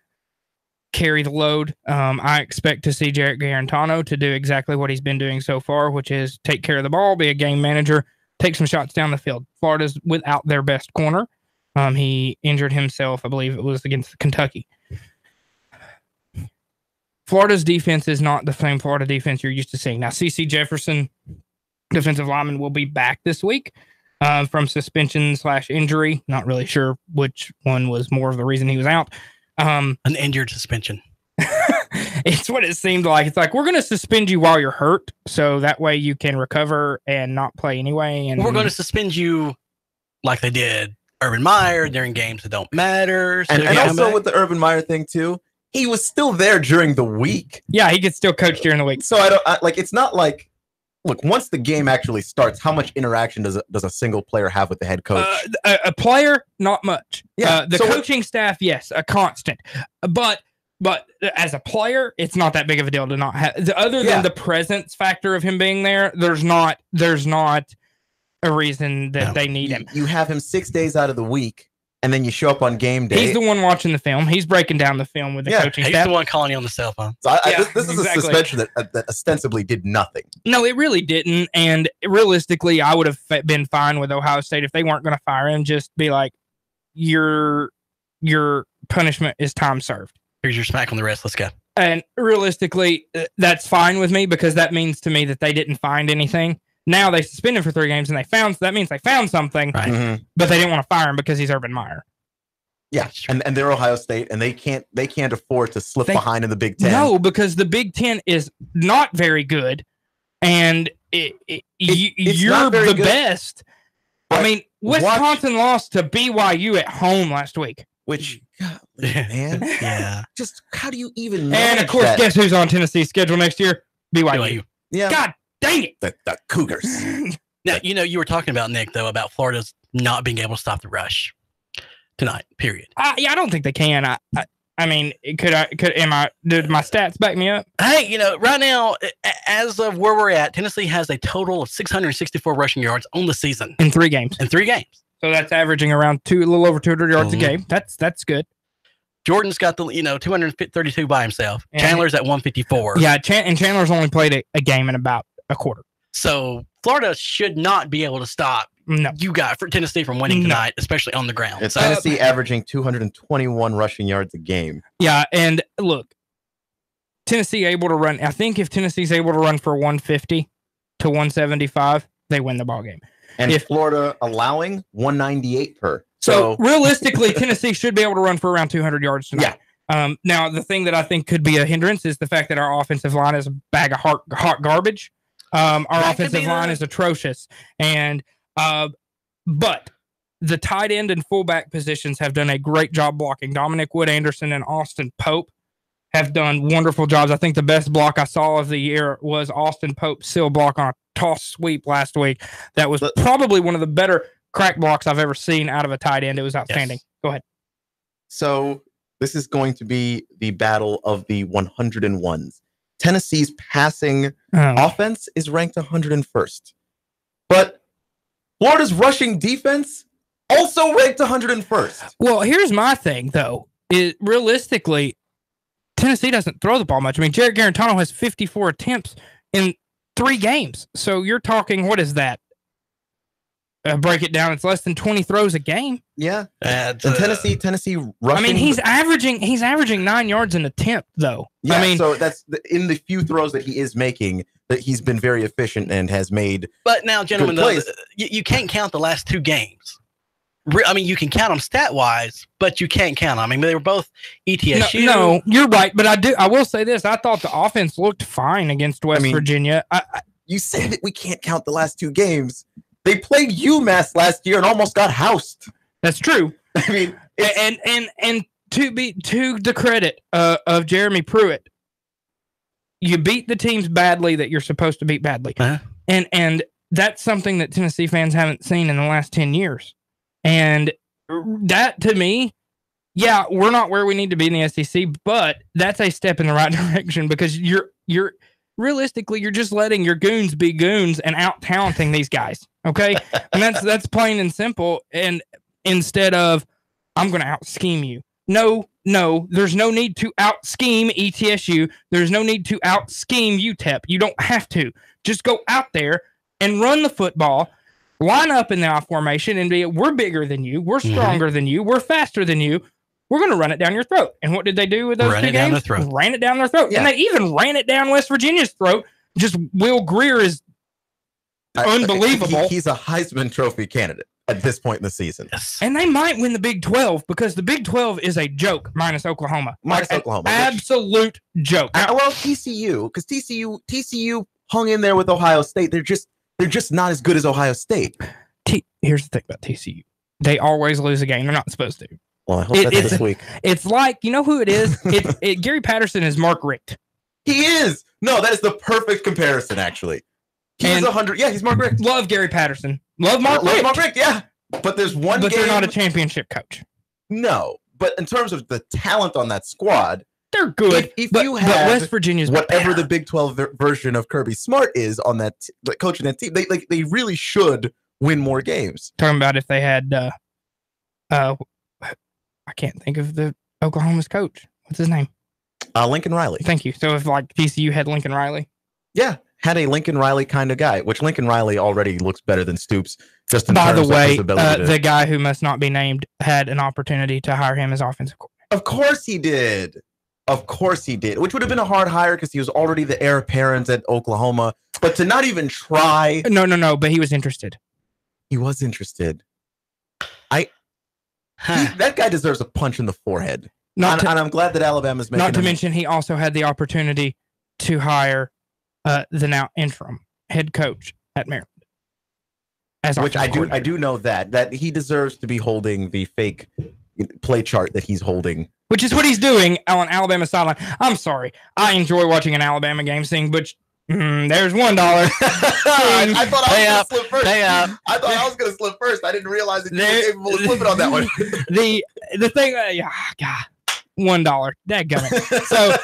carry the load. I expect to see Jarrett Garantano to do exactly what he's been doing so far, which is take care of the ball, be a game manager, take some shots down the field. Florida's without their best corner. He injured himself, I believe it was against Kentucky. Florida's defense is not the same Florida defense you're used to seeing. Now, C.C. Jefferson, defensive lineman, will be back this week from suspension/injury. Not really sure which one was more of the reason he was out. An injured suspension. It's what it seemed like. It's like, we're going to suspend you while you're hurt, so that way you can recover and not play anyway. And we're going to suspend you like they did Urban Meyer during games that don't matter. So and also with the Urban Meyer thing, too, he was still there during the week. Yeah, he could still coach during the week. So it's not like, look, once the game actually starts, how much interaction does a single player have with the head coach? A player, not much. Yeah. The coaching staff, yes, a constant. But as a player, it's not that big of a deal to not have. Other than the presence factor of him being there, there's not a reason that they need him. You have him 6 days out of the week, and then you show up on game day. He's the one watching the film. He's breaking down the film with the coaching staff. He's the one calling you on the cell phone. So this is a suspension that ostensibly did nothing. No, it really didn't. And realistically, I would have been fine with Ohio State if they weren't going to fire him. Just be like, your punishment is time served. Here's your smack on the wrist. Let's go. And realistically, that's fine with me because that means to me that they didn't find anything. Now they suspended for 3 games, and that means they found something, right. But they didn't want to fire him because he's Urban Meyer. Yeah, and they're Ohio State, and they can't afford to slip behind in the Big Ten. No, because the Big Ten is not very good, and you're the best. I mean, Wisconsin lost to BYU at home last week. Which, man, yeah. Just how do you even? And of course, guess who's on Tennessee's schedule next year? BYU. Yeah. God dang it. The Cougars. Now, you were talking about, Nick, though, about Florida's not being able to stop the rush tonight, period. I don't think they can. I mean, did my stats back me up? Hey, right now, as of where we're at, Tennessee has a total of 664 rushing yards on the season. In 3 games. So that's averaging around a little over 200 yards a game. That's good. Jordan's got the 232 by himself. Chandler's at 154. Yeah, and Chandler's only played a game in about a quarter. So Florida should not be able to stop for Tennessee from winning tonight, especially on the ground. It's Tennessee averaging 221 rushing yards a game. Yeah, and look, Tennessee able to run. I think if Tennessee's able to run for 150 to 175, they win the ball game. And Florida allowing 198 per. So realistically, Tennessee should be able to run for around 200 yards tonight. Yeah. Now, the thing that I think could be a hindrance is the fact that our offensive line is a bag of hot garbage. Our offensive line is atrocious. And but the tight end and fullback positions have done a great job blocking. Dominic Wood-Anderson and Austin Pope have done wonderful jobs. I think the best block I saw of the year was Austin Pope's seal block on a toss sweep last week. That was probably one of the better crack blocks I've ever seen out of a tight end. It was outstanding. Yes. Go ahead. So this is going to be the battle of the 101s. Tennessee's passing offense is ranked 101st. But Florida's rushing defense also ranked 101st. Well, here's my thing, though. Realistically, Tennessee doesn't throw the ball much. I mean, Jarrett Garantano has 54 attempts in 3 games. So you're talking, what is that? Break it down. It's less than 20 throws a game. Yeah. And Tennessee rushing. I mean, he's averaging 9 yards an attempt, though. Yeah, I mean, so that's in the few throws that he is making, that he's been very efficient and has made. But now, gentlemen, you can't count the last 2 games. I mean, you can count them stat-wise, but you can't count them. I mean, they were both ETSU. No, you're right. But I will say this. I thought the offense looked fine against West Virginia. You say that we can't count the last 2 games. They played UMass last year and almost got housed. That's true. I mean, and to the credit of Jeremy Pruitt, you beat the teams badly that you're supposed to beat badly, and that's something that Tennessee fans haven't seen in the last 10 years. And that, to me, yeah, we're not where we need to be in the SEC, but that's a step in the right direction because you're realistically, you're just letting your goons be goons and out-talenting these guys, okay? And that's plain and simple. And instead of, I'm going to out-scheme you. No, there's no need to out-scheme ETSU. There's no need to out-scheme UTEP. You don't have to. Just go out there and run the football, line up in the I formation, and we're bigger than you. We're stronger than you. We're faster than you. We're going to run it down your throat. And what did they do with those 2 games? Ran it down their throat. Yeah. And they even ran it down West Virginia's throat. Just Will Greer is unbelievable. He's a Heisman Trophy candidate at this point in the season. Yes. And they might win the Big 12 because the Big 12 is a joke minus Oklahoma. Absolute joke. Well, TCU, because TCU hung in there with Ohio State. They're just not as good as Ohio State. Here's the thing about TCU. They always lose a game they're not supposed to. Well, I hope that's this week. It's like, you know who it is? Gary Patterson is Mark Richt. He is. No, that is the perfect comparison, actually. He's 100. Yeah, he's Mark Richt. Love Gary Patterson. Love Mark Richt. Mark Richt, yeah. But there's one game. But they're not a championship coach. No. But in terms of the talent on that squad, they're good. If you have West Virginia's whatever the Big 12 version of Kirby Smart is on that coaching that team, they really should win more games. Talking about if they had I can't think of the Oklahoma's coach. What's his name? Lincoln Riley. Thank you. So if like TCU had Lincoln Riley. Yeah, had a Lincoln Riley kind of guy, which Lincoln Riley already looks better than Stoops. Just in by terms the way, of his ability the guy who must not be named had an opportunity to hire him as offensive coordinator. Of course he did. Of course he did. Which would have been a hard hire because he was already the heir apparent at Oklahoma. But to not even try. No. But he was interested. He was interested. That guy deserves a punch in the forehead. And I'm glad that Alabama's making. Not to mention, he also had the opportunity to hire the now interim head coach at Maryland. Which I do know that he deserves to be holding the fake play chart that he's holding. Which is what he's doing on Alabama sideline. I'm sorry. I enjoy watching an Alabama game. Seeing Butch. There's $1. I thought I was going to slip first. I thought I was going to slip first. I didn't realize that you were capable of slipping on that one. the thing, God, $1. Dadgummit. So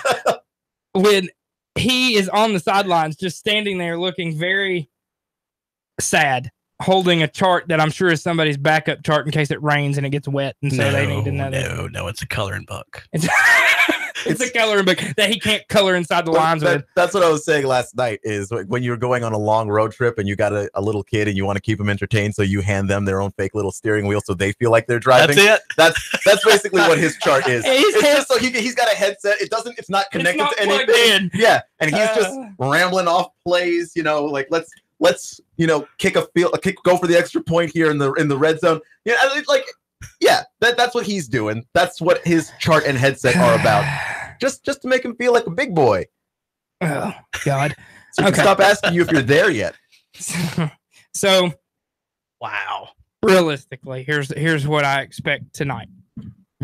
when he is on the sidelines, just standing there looking very sad, holding a chart that I'm sure is somebody's backup chart in case it rains and it gets wet, and so they need another. No, it's a coloring book. It's a coloring book that he can't color inside the lines with. That's what I was saying last night, is when you're going on a long road trip and you got a little kid and you want to keep them entertained, so you hand them their own fake little steering wheel so they feel like they're driving. That's it. That's basically what his chart is. It's just so he's got a headset. It's not connected to anything. Yeah, and he's just rambling off plays. Like let's go for the extra point here in the red zone. Yeah, that's what he's doing. That's what his chart and headset are about. Just to make him feel like a big boy. Oh God! So okay. Stop asking you if you're there yet. So, wow. Realistically, here's what I expect tonight.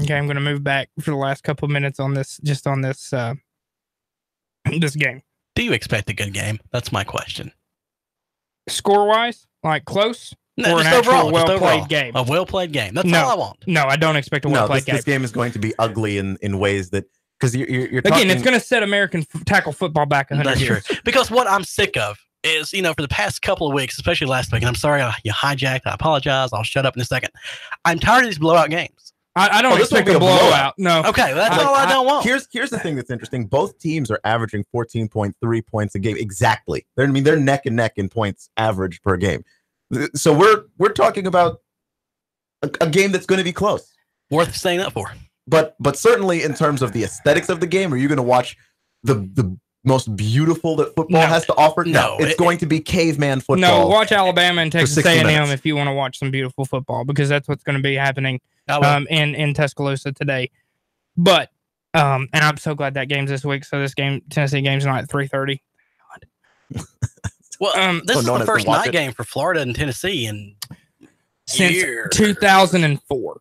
Okay, I'm going to move back for the last couple of minutes on this, this game. Do you expect a good game? That's my question. Score-wise, like close. No, or an actual well-played game. A well-played game. That's all I want. No, I don't expect a well-played game. This game is going to be ugly in ways that, because you're talking, again, it's going to set American tackle football back 100 years. True. Because what I'm sick of is, for the past couple of weeks, especially last week, and I'm sorry you hijacked. I apologize. I'll shut up in a second. I'm tired of these blowout games. I don't expect a blowout. No. Okay, that's all I don't want. Here's the thing that's interesting. Both teams are averaging 14.3 points a game exactly. They're neck and neck in points average per game. So we're talking about a game that's going to be close, worth staying up for. But certainly in terms of the aesthetics of the game, are you going to watch the most beautiful that football has to offer? No, it's going to be caveman football. No, watch Alabama and Texas A&M if you want to watch some beautiful football, because that's what's going to be happening in Tuscaloosa today. But and I'm so glad that game's this week. So this game, Tennessee game's not at 3:30. Well, this is the first night game for Florida and Tennessee in since 2004.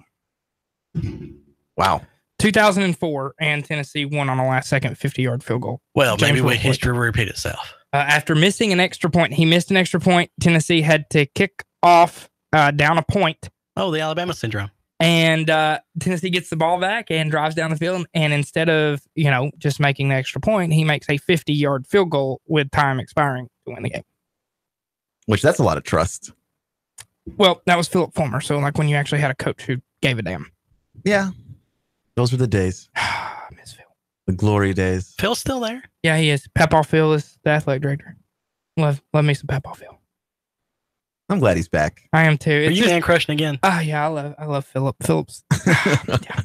Wow. 2004, and Tennessee won on a last-second 50-yard field goal. Well, maybe history will repeat itself. After missing an extra point, he missed an extra point. Tennessee had to kick off down a point. Oh, the Alabama syndrome. And Tennessee gets the ball back and drives down the field. And instead of, just making the extra point, he makes a 50-yard field goal with time expiring to win the game. Which, that's a lot of trust. Well, that was Philip Fulmer. So, like, when you actually had a coach who gave a damn. Yeah. Those were the days. I miss Phil. The glory days. Phil's still there? Yeah, he is. Papaw Phil is the athletic director. Love me some Papaw Phil. I'm glad he's back. I am too. Are you man crushing again? Oh yeah, I love Philip. Phillips. Yeah.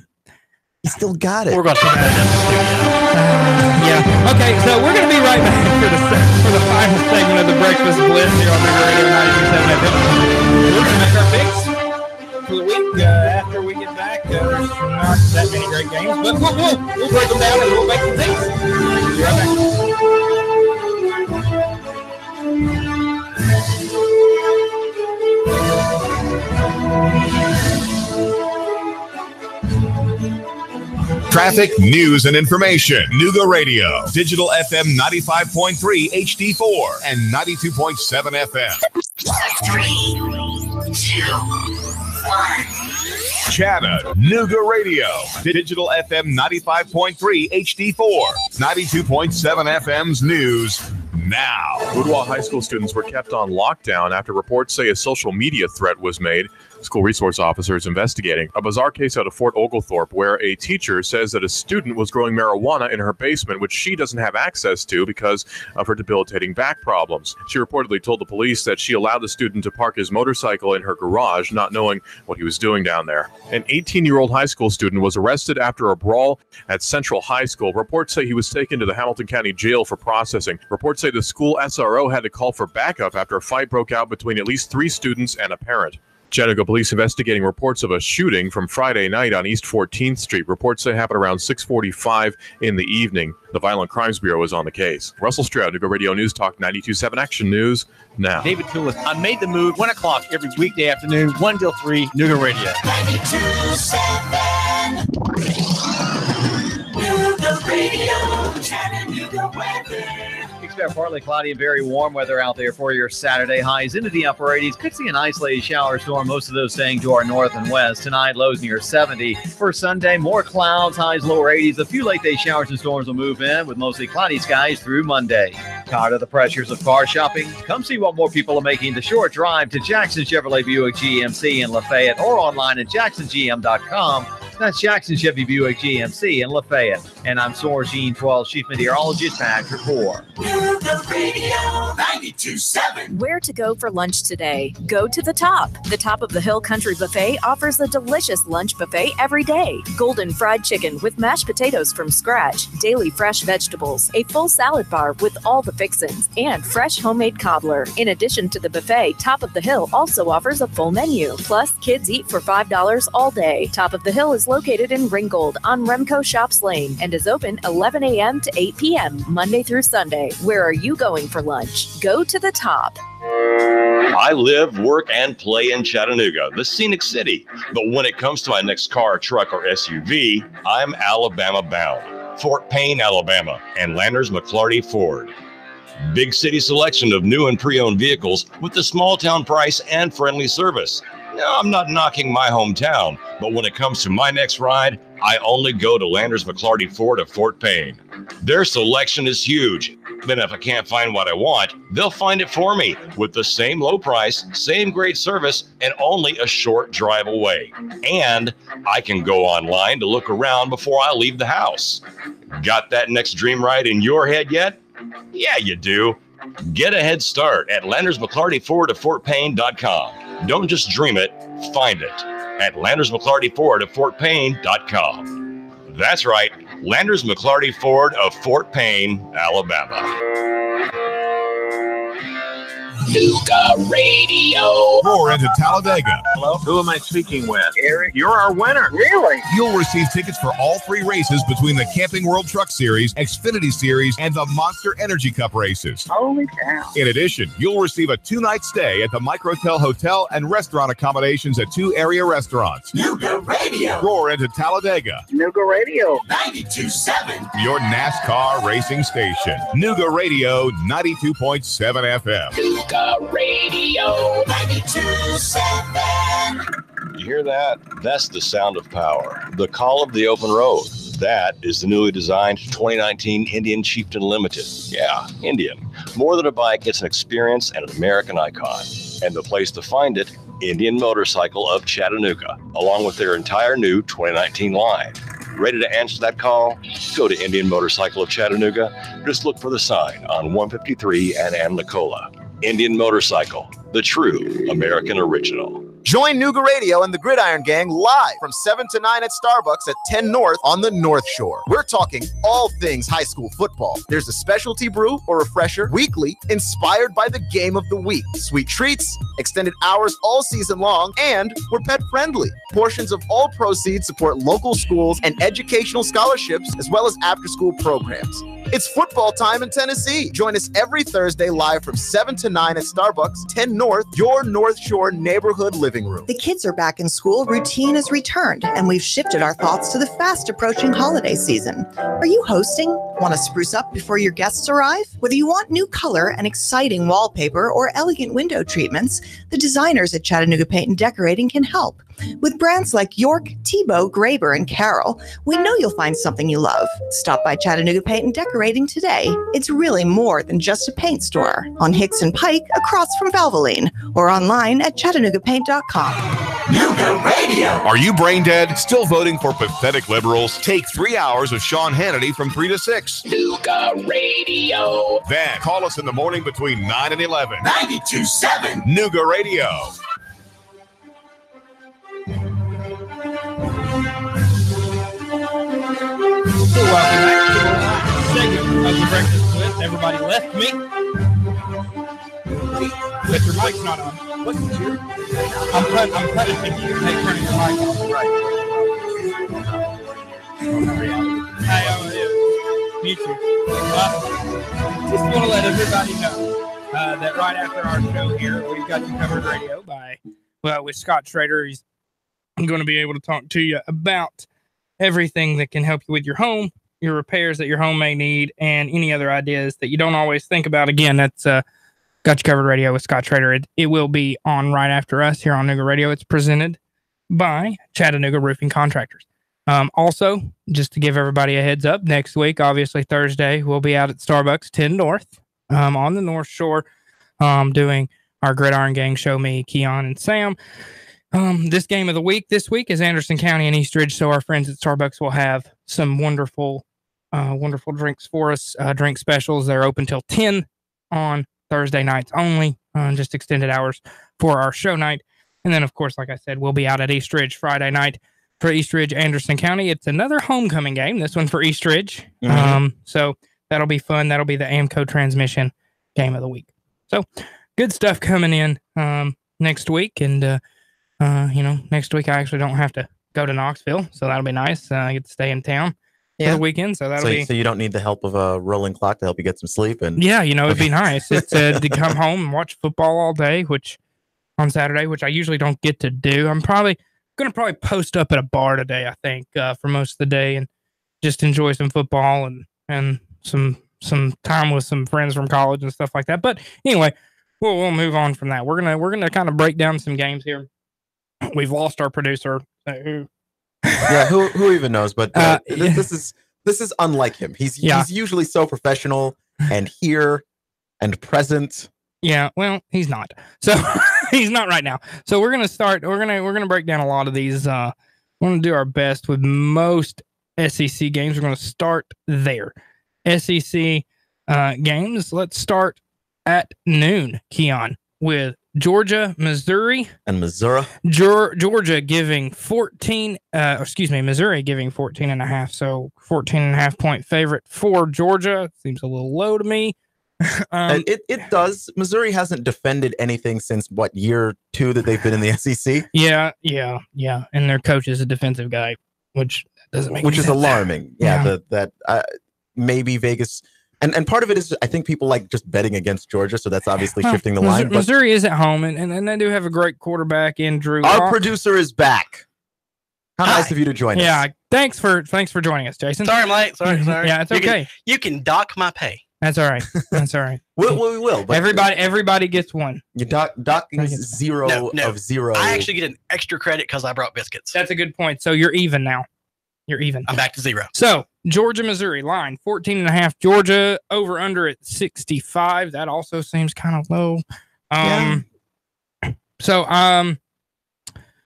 He still got it. We're going to talk about that in the studio. Yeah. Okay, so we're going to be right back for the final segment of the Breakfast Blitz here on Nugget Radio 92.7 FM. We're going to make our picks for the week after we get back. There's not that many great games, but we'll break them down and we'll make some picks. Be right back. Traffic, news, and information. Nuga Radio. Digital FM 95.3 HD4 and 92.7 FM. 3, 2, 1. Chattanooga Radio. Digital FM 95.3 HD4. 92.7 FM's news now. Ooltewah High School students were kept on lockdown after reports say a social media threat was made. School resource officers investigating a bizarre case out of Fort Oglethorpe where a teacher says that a student was growing marijuana in her basement, which she doesn't have access to because of her debilitating back problems. She reportedly told the police that she allowed the student to park his motorcycle in her garage, not knowing what he was doing down there. An 18-year-old high school student was arrested after a brawl at Central High School. Reports say he was taken to the Hamilton County Jail for processing. Reports say the school SRO had to call for backup after a fight broke out between at least 3 students and a parent. Chattanooga police investigating reports of a shooting from Friday night on East 14th Street. Reports say happened around 6:45 in the evening. The Violent Crimes Bureau is on the case. Russell Stroud, Nuga Radio News Talk 92.7 Action News now. David Toulis, I made the move 1 o'clock every weekday afternoon, 1 till 3, Nuga Radio. 92.7 Nuga Radio, Chattanooga weather. Expect partly cloudy and very warm weather out there for your Saturday. Highs into the upper 80s. Could see an isolated shower storm, most of those staying to our north and west. Tonight, lows near 70. For Sunday, more clouds, highs lower 80s. A few late day showers and storms will move in with mostly cloudy skies through Monday. Tired of the pressures of car shopping? Come see what more people are making the short drive to Jackson Chevrolet Buick GMC in Lafayette or online at jacksongm.com. That's Jackson Chevy Buick GMC in Lafayette. And I'm Soar Gene 12 Chief Meteorologist Patrick Moore. Nuga Radio 92.7. Where to go for lunch today? Go to the Top. The Top of the Hill Country Buffet offers a delicious lunch buffet every day. Golden fried chicken with mashed potatoes from scratch, daily fresh vegetables, a full salad bar with all the fixins, and fresh homemade cobbler. In addition to the buffet, Top of the Hill also offers a full menu. Plus, kids eat for $5 all day. Top of the Hill is located in Ringgold on Remco Shops Lane and is open 11 a.m. to 8 p.m. Monday through Sunday. Where are you going for lunch? Go to the Top. I live, work, and play in Chattanooga, the scenic city. But when it comes to my next car, truck, or SUV, I'm Alabama bound. Fort Payne, Alabama, and Landers McClarty Ford. Big city selection of new and pre-owned vehicles with the small town price and friendly service. Now, I'm not knocking my hometown, but when it comes to my next ride, I only go to Landers McClarty Ford of Fort Payne. Their selection is huge. Then if I can't find what I want, they'll find it for me with the same low price, same great service, and only a short drive away. And I can go online to look around before I leave the house. Got that next dream ride in your head yet? Yeah, you do. Get a head start at Landers McClarty Ford of FortPayne.com. Don't just dream it, find it at Landers McClarty Ford of FortPayne.com. That's right, Landers McClarty Ford of Fort Payne, Alabama. Nuga Radio. Roar into Talladega. Hello? Who am I speaking with? Eric. You're our winner. Really? You'll receive tickets for all 3 races between the Camping World Truck Series, Xfinity Series, and the Monster Energy Cup races. Holy cow. In addition, you'll receive a 2-night stay at the Microtel Hotel and restaurant accommodations at 2 area restaurants. Nuga Radio. Roar into Talladega. Nuga Radio 92.7. Your NASCAR racing station. Nuga Radio 92.7 FM. Nuga Radio 92.7. You hear that? That's the sound of power. The call of the open road. That is the newly designed 2019 Indian Chieftain Limited. Yeah, Indian. More than a bike, it's an experience and an American icon. And the place to find it, Indian Motorcycle of Chattanooga, along with their entire new 2019 line. Ready to answer that call? Go to Indian Motorcycle of Chattanooga. Just look for the sign on 153 and Nicola. Indian Motorcycle, the true American original. Join Nuga Radio and the Gridiron Gang live from 7 to 9 at Starbucks at 10 North on the North Shore. We're talking all things high school football. There's a specialty brew or refresher weekly inspired by the game of the week. Sweet treats, extended hours all season long, and we're pet friendly. Portions of all proceeds support local schools and educational scholarships as well as after-school programs. It's football time in Tennessee. Join us every Thursday live from 7 to 9 at Starbucks, 10 North, your North Shore neighborhood living living room. The kids are back in school, routine is returned, and we've shifted our thoughts to the fast approaching holiday season. Are you hosting? Want to spruce up before your guests arrive? Whether you want new color and exciting wallpaper or elegant window treatments, the designers at Chattanooga Paint and Decorating can help. With brands like York, Tebow, Graber, and Carroll, we know you'll find something you love. Stop by Chattanooga Paint and Decorating today. It's really more than just a paint store. On Hicks and Pike, across from Valvoline, or online at ChattanoogaPaint.com. Nuga Radio. Are you brain dead? Still voting for pathetic liberals? Take 3 hours with Sean Hannity from 3 to 6. Nuga Radio. Then call us in the morning between 9 and 11. 92.7 Nuga Radio. Welcome back to the last segment of the Breakfast Blitz. Everybody left me. But your mic's not on. What's the year? I'm punishing you. Hey, turning your mic on. Me too. Just want to let everybody know that right after our show here, we've got you covered radio with Scott Schrader. He's going to be able to talk to you about everything that can help you with your home, your repairs that your home may need, and any other ideas that you don't always think about. Again, that's Got You Covered Radio with Scott Schrader. It will be on right after us here on Nuga Radio. It's presented by Chattanooga Roofing Contractors. Also, just to give everybody a heads up, next week, obviously Thursday, we'll be out at Starbucks 10 North on the North Shore doing our Gridiron Gang show, me, Keon, and Sam. This game of the week this week is Anderson County and Eastridge, so our friends at Starbucks will have some wonderful drinks for us, drink specials. They're open till 10 on Thursday nights only, just extended hours for our show night. And then, of course, like I said, we'll be out at Eastridge Friday night for Eastridge, Anderson County. It's another homecoming game, this one for Eastridge. So that'll be fun. That'll be the AMCO transmission game of the week. So good stuff coming in next week. And, next week I actually don't have to go to Knoxville, so that'll be nice. I get to stay in town for the weekend, so that'll be. So you don't need the help of a rolling clock to help you get some sleep, and it'd be nice. It's to come home and watch football all day, which on Saturday, which I usually don't get to do. I'm probably gonna post up at a bar today, I think, for most of the day, and just enjoy some football and some time with some friends from college and stuff like that. But anyway, we'll move on from that. We're gonna kind of break down some games here. We've lost our producer. Who even knows? But this is unlike him. He's usually so professional and here and present. Yeah, well, he's not. So he's not right now. So we're gonna start. We're gonna break down a lot of these. We're gonna do our best with most SEC games. We're gonna start there. SEC games. Let's start at noon, Keon, with Georgia, Missouri, and Missouri. Georgia giving 14. Missouri giving 14.5. So 14.5 point favorite for Georgia. Seems a little low to me. It does. Missouri hasn't defended anything since year 2 that they've been in the SEC. Yeah. And their coach is a defensive guy, which doesn't make. Which is sense. alarming. Yeah. That maybe Vegas. And part of it is, I think people like just betting against Georgia, so that's obviously shifting the line. But Missouri is at home, and they do have a great quarterback in Drew. Our producer is back. How nice of you to join us. Yeah, thanks for joining us, Jason. Sorry, I'm late. Sorry. Yeah, it's okay. You can dock my pay. That's all right. That's all right. We will. But everybody gets one. You docking zero of zero. I actually get an extra credit because I brought biscuits. That's a good point. So you're even now. You're even. I'm back to 0. So Georgia, Missouri line 14.5. Georgia over under at 65. That also seems kind of low. So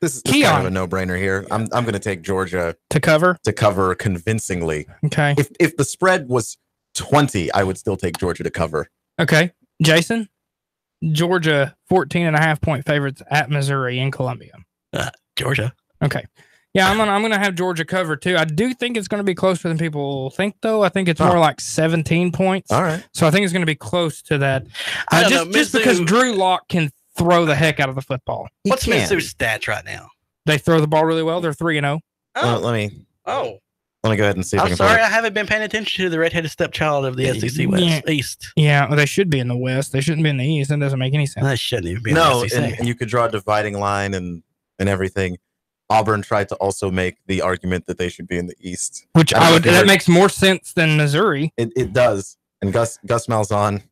this is kind of a no-brainer here. I'm going to take Georgia to cover convincingly. Okay. If the spread was 20, I would still take Georgia to cover. Okay, Jason. Georgia 14.5 point favorites at Missouri in Columbia. Georgia. Okay. Yeah, I'm gonna have Georgia cover too. I do think it's gonna be closer than people think, though. I think it's more like 17 points. All right. So I think it's gonna be close to that. Just because Drew Lock can throw the heck out of the football. What's Mizzou's stats right now? They throw the ball really well. They're 3-0. Let Let me go ahead and see if I I'm can sorry, I haven't been paying attention to the redheaded stepchild of the SEC West East. Yeah, well, they should be in the West. They shouldn't be in the East. That doesn't make any sense. They shouldn't even be No, in the SEC. and you could draw a dividing line and everything. Auburn tried to also make the argument that they should be in the East, which that makes more sense than Missouri. It does. And Gus Malzahn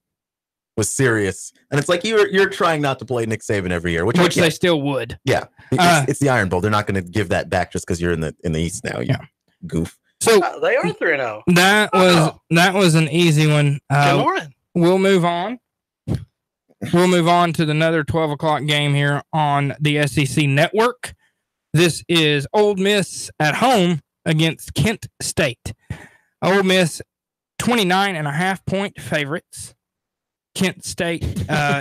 was serious, and it's like you're trying not to play Nick Saban every year, which they still would. Yeah, it's the Iron Bowl. They're not going to give that back just because you're in the East now. You goof. So they are 3-0. That was an easy one. Good morning. We'll move on. We'll move on to another 12 o'clock game here on the SEC Network. This is Ole Miss at home against Kent State. Ole Miss, 29.5-point favorites. Kent State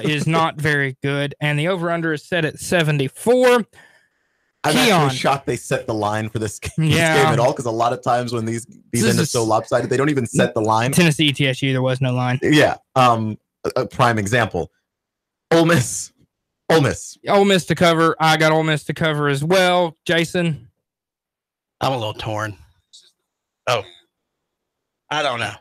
is not very good, and the over-under is set at 74. I'm actually shocked they set the line for this game at all, because a lot of times when these end up so lopsided, they don't even set the line. Tennessee TSU, there was no line. Yeah. A prime example. Ole Miss to cover. I got Ole Miss to cover as well. Jason? I'm a little torn. Oh. I don't know.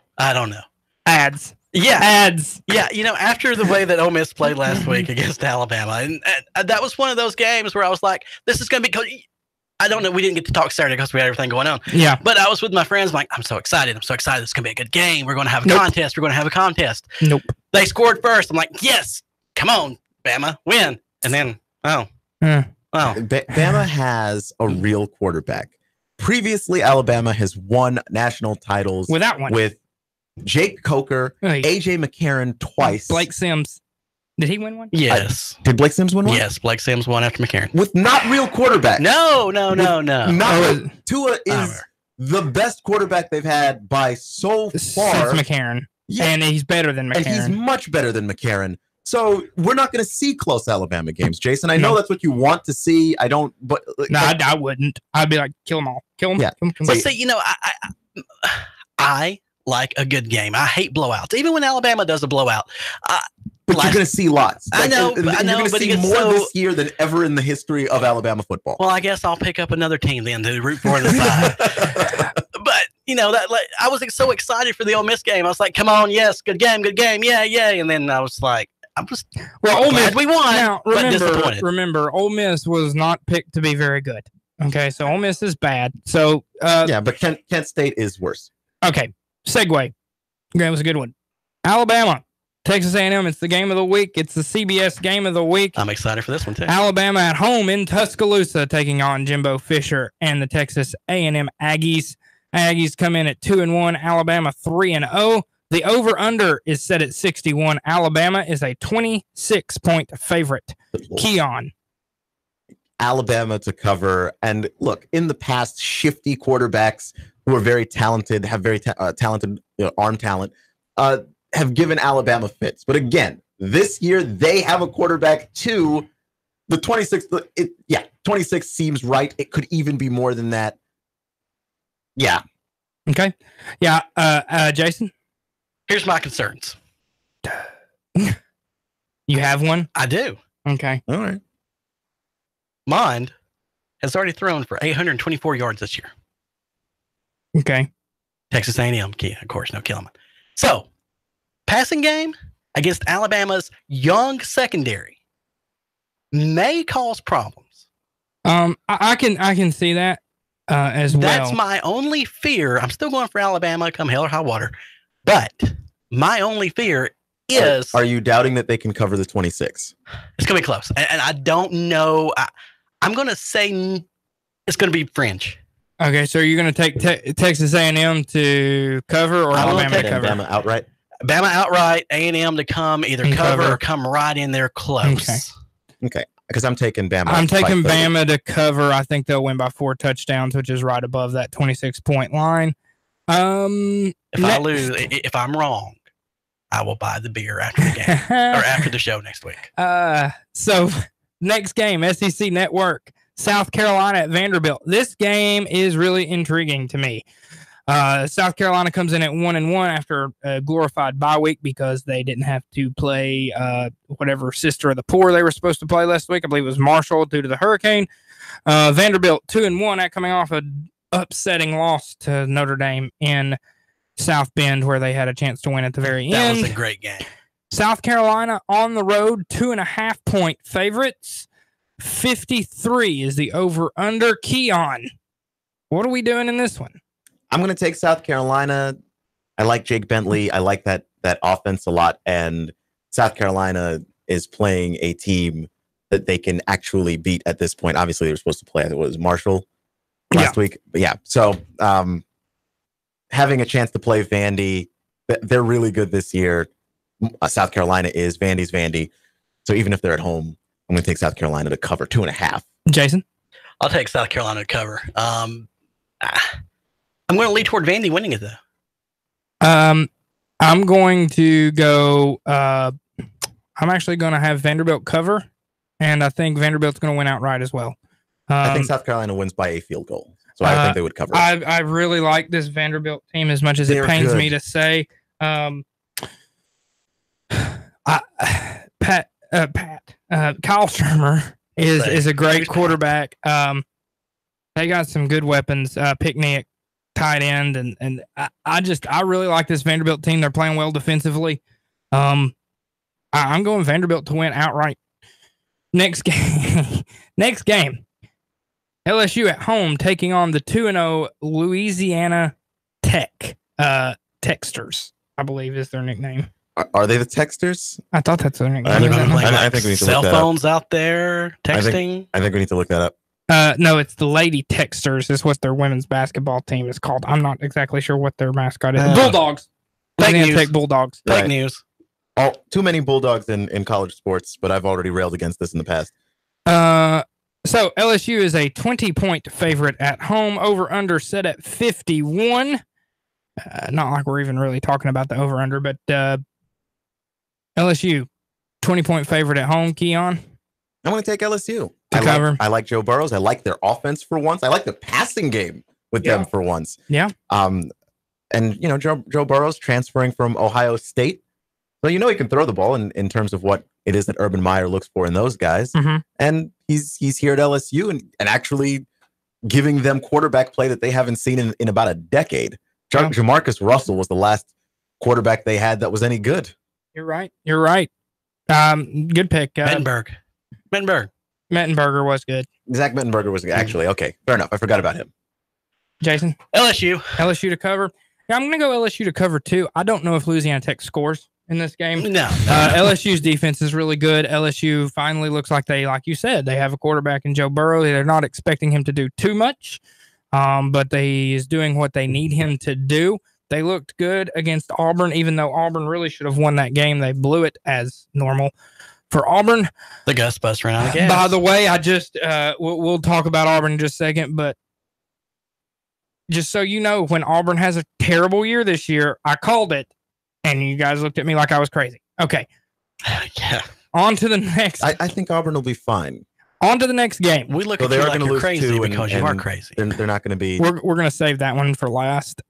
Ads. Yeah. Ads. Yeah, after the way that Ole Miss played last week against Alabama, and that was one of those games where I was like, this is going to be... I don't know. We didn't get to talk Saturday because we had everything going on. Yeah. But I was with my friends. I'm like, I'm so excited. It's going to be a good game. We're going to have a contest. We're going to have a contest. Nope. They scored first. I'm like, yes. Come on, Bama. Win. And then, Bama has a real quarterback. Previously, Alabama has won national titles without one. With Jake Coker, AJ McCarron twice. Blake Sims. Did he win one? Yes. Did Blake Sims win one? Yes, Blake Sims won after McCarron. With not real quarterback. No. Tua is the best quarterback they've had by so far. Since McCarron. Yeah. And he's better than McCarron. And he's much better than McCarron. So we're not going to see close Alabama games, Jason. I know that's what you want to see. I don't, but I wouldn't. I'd be like, kill them all. Kill them. Yeah. But see, I like a good game. I hate blowouts. Even when Alabama does a blowout. But you're going to see lots. I know. You're going to see more this year than ever in the history of Alabama football. Well, I guess I'll pick up another team then to root for in the side. But, I was so excited for the Ole Miss game. I was like, come on, yes, good game. Yeah. And then I was like, Ole Miss, we won, now, but disappointed. Remember, Ole Miss was not picked to be very good. Okay, so Ole Miss is bad. So but Kent State is worse. Okay, segue. That was a good one. Alabama, Texas A&M. It's the game of the week. It's the CBS game of the week. I'm excited for this one too. Alabama at home in Tuscaloosa, taking on Jimbo Fisher and the Texas A&M Aggies. Aggies come in at 2-1. Alabama 3-0. The over-under is set at 61. Alabama is a 26-point favorite. Keon. Alabama to cover. And look, in the past, shifty quarterbacks who are very talented, have very talented arm talent, have given Alabama fits. But again, this year, they have a quarterback too. The 26, 26 seems right. It could even be more than that. Yeah. Okay. Yeah. Jason? Here's my concerns. You have one? I do. Okay. All right. Mond has already thrown for 824 yards this year. Okay. Texas A&M, of course, no killing. So, passing game against Alabama's young secondary may cause problems. I can see that as well. That's my only fear. I'm still going for Alabama, come hell or high water. But my only fear is... Are you doubting that they can cover the 26? It's going to be close. And I don't know. I'm going to say it's going to be fringe. Okay, so you're going to take Texas A&M to cover or Alabama to cover? Bama outright. Bama outright, A&M to come either cover or come right in there close. Okay. Because I'm taking Bama. I'm taking Bama to cover. I think they'll win by 4 touchdowns, which is right above that 26-point line. If I'm wrong, I will buy the beer after the game or after the show next week. So next game, SEC Network, South Carolina at Vanderbilt. This game is really intriguing to me. South Carolina comes in at 1-1 after a glorified bye week because they didn't have to play whatever Sister of the Poor they were supposed to play last week. I believe it was Marshall due to the hurricane. Vanderbilt 2-1 coming off a upsetting loss to Notre Dame in South Bend, where they had a chance to win at the very end. That was a great game. South Carolina on the road, 2.5-point favorites. 53 is the over-under. Keon, what are we doing in this one? I'm going to take South Carolina. I like Jake Bentley. I like that offense a lot. And South Carolina is playing a team that they can actually beat at this point. Obviously, they were supposed to play, I think it was Marshall last week. But yeah, so having a chance to play Vandy, they're really good this year. South Carolina is. Vandy's Vandy. So even if they're at home, I'm going to take South Carolina to cover 2.5. Jason? I'll take South Carolina to cover. I'm going to lead toward Vandy winning it, though. I'm going to go. I'm actually going to have Vanderbilt cover, and I think Vanderbilt's going to win outright as well. I think South Carolina wins by a field goal, so I think they would cover. I really like this Vanderbilt team as much as it pains me to say. Kyle Shermer is a great quarterback. They got some good weapons. Picnic, tight end, and I really like this Vanderbilt team. They're playing well defensively. I'm going Vanderbilt to win outright. Next game. LSU at home taking on the 2-0 Louisiana Tech. Texters, I believe, is their nickname. Are they the Texters? I thought that's their nickname. I think we need to cell look that phones out there texting. I think we need to look that up. No, it's the Lady Texters is what their women's basketball team is called. I'm not exactly sure what their mascot is. Bulldogs. Fake news. Take Bulldogs. Fake news. Too many Bulldogs in college sports, but I've already railed against this in the past. So LSU is a 20-point favorite at home. Over-under set at 51. Not like we're even really talking about the over-under, but LSU, 20-point favorite at home. Keon? I'm going to take LSU. I like Joe Burrows. I like their offense for once. I like the passing game with them for once. Yeah. And, Joe Burrows transferring from Ohio State. So, he can throw the ball in terms of what it is that Urban Meyer looks for in those guys. Mm-hmm. And he's here at LSU and actually giving them quarterback play that they haven't seen in about a decade. Jamarcus Russell was the last quarterback they had that was any good. You're right. Good pick. Mettenberger was good. Zach Mettenberger was actually okay. Fair enough. I forgot about him. Jason? LSU to cover. Yeah, I'm going to go LSU to cover too. I don't know if Louisiana Tech scores in this game. No. LSU's defense is really good. LSU finally looks like like you said, they have a quarterback in Joe Burrow. They're not expecting him to do too much, but he is doing what they need him to do. They looked good against Auburn, even though Auburn really should have won that game. They blew it as normal. For Auburn, the Gus bus ran out of gas. By the way, I just we'll talk about Auburn in just a second, but just so you know, when Auburn has a terrible year this year, I called it, and you guys looked at me like I was crazy. Okay, yeah. On to the next. I think Auburn will be fine. On to the next game. We look at you like you're crazy because you are crazy. They're not going to be. We're going to save that one for last.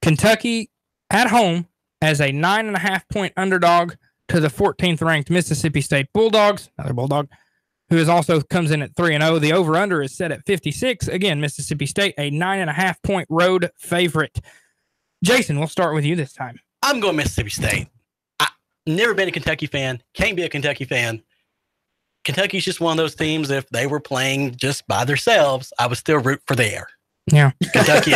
Kentucky at home as a 9.5-point underdog to the 14th ranked Mississippi State Bulldogs, another Bulldog, who also comes in at 3-0. The over-under is set at 56. Again, Mississippi State, a 9.5-point road favorite. Jason, we'll start with you this time. I'm going Mississippi State. I've never been a Kentucky fan. Can't be a Kentucky fan. Kentucky's just one of those teams, if they were playing just by themselves, I would still root for there. Yeah. Kentucky.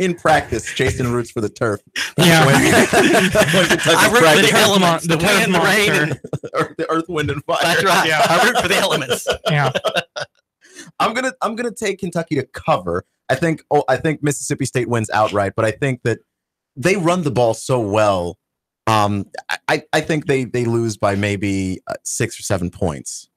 In practice, Jason roots for the turf. Yeah. I root for the elements, the wind, the rain, or the earth, wind, and fire. That's right. Yeah. I root for the elements. Yeah. I'm gonna take Kentucky to cover. I think Mississippi State wins outright, but I think that they run the ball so well. I think they lose by maybe 6 or 7 points.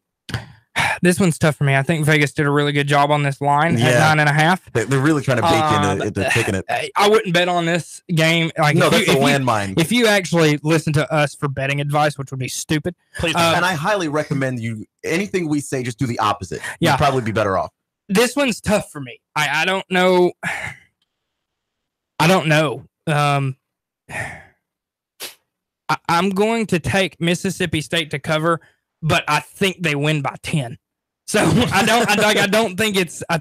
This one's tough for me. I think Vegas did a really good job on this line at 9.5. They're really trying to bake into taking it. I wouldn't bet on this game. That's a landmine. If you actually listen to us for betting advice, which would be stupid, please. And I highly recommend you. Anything we say, just do the opposite. You'd probably be better off. This one's tough for me. I don't know. I'm going to take Mississippi State to cover, but I think they win by 10. So I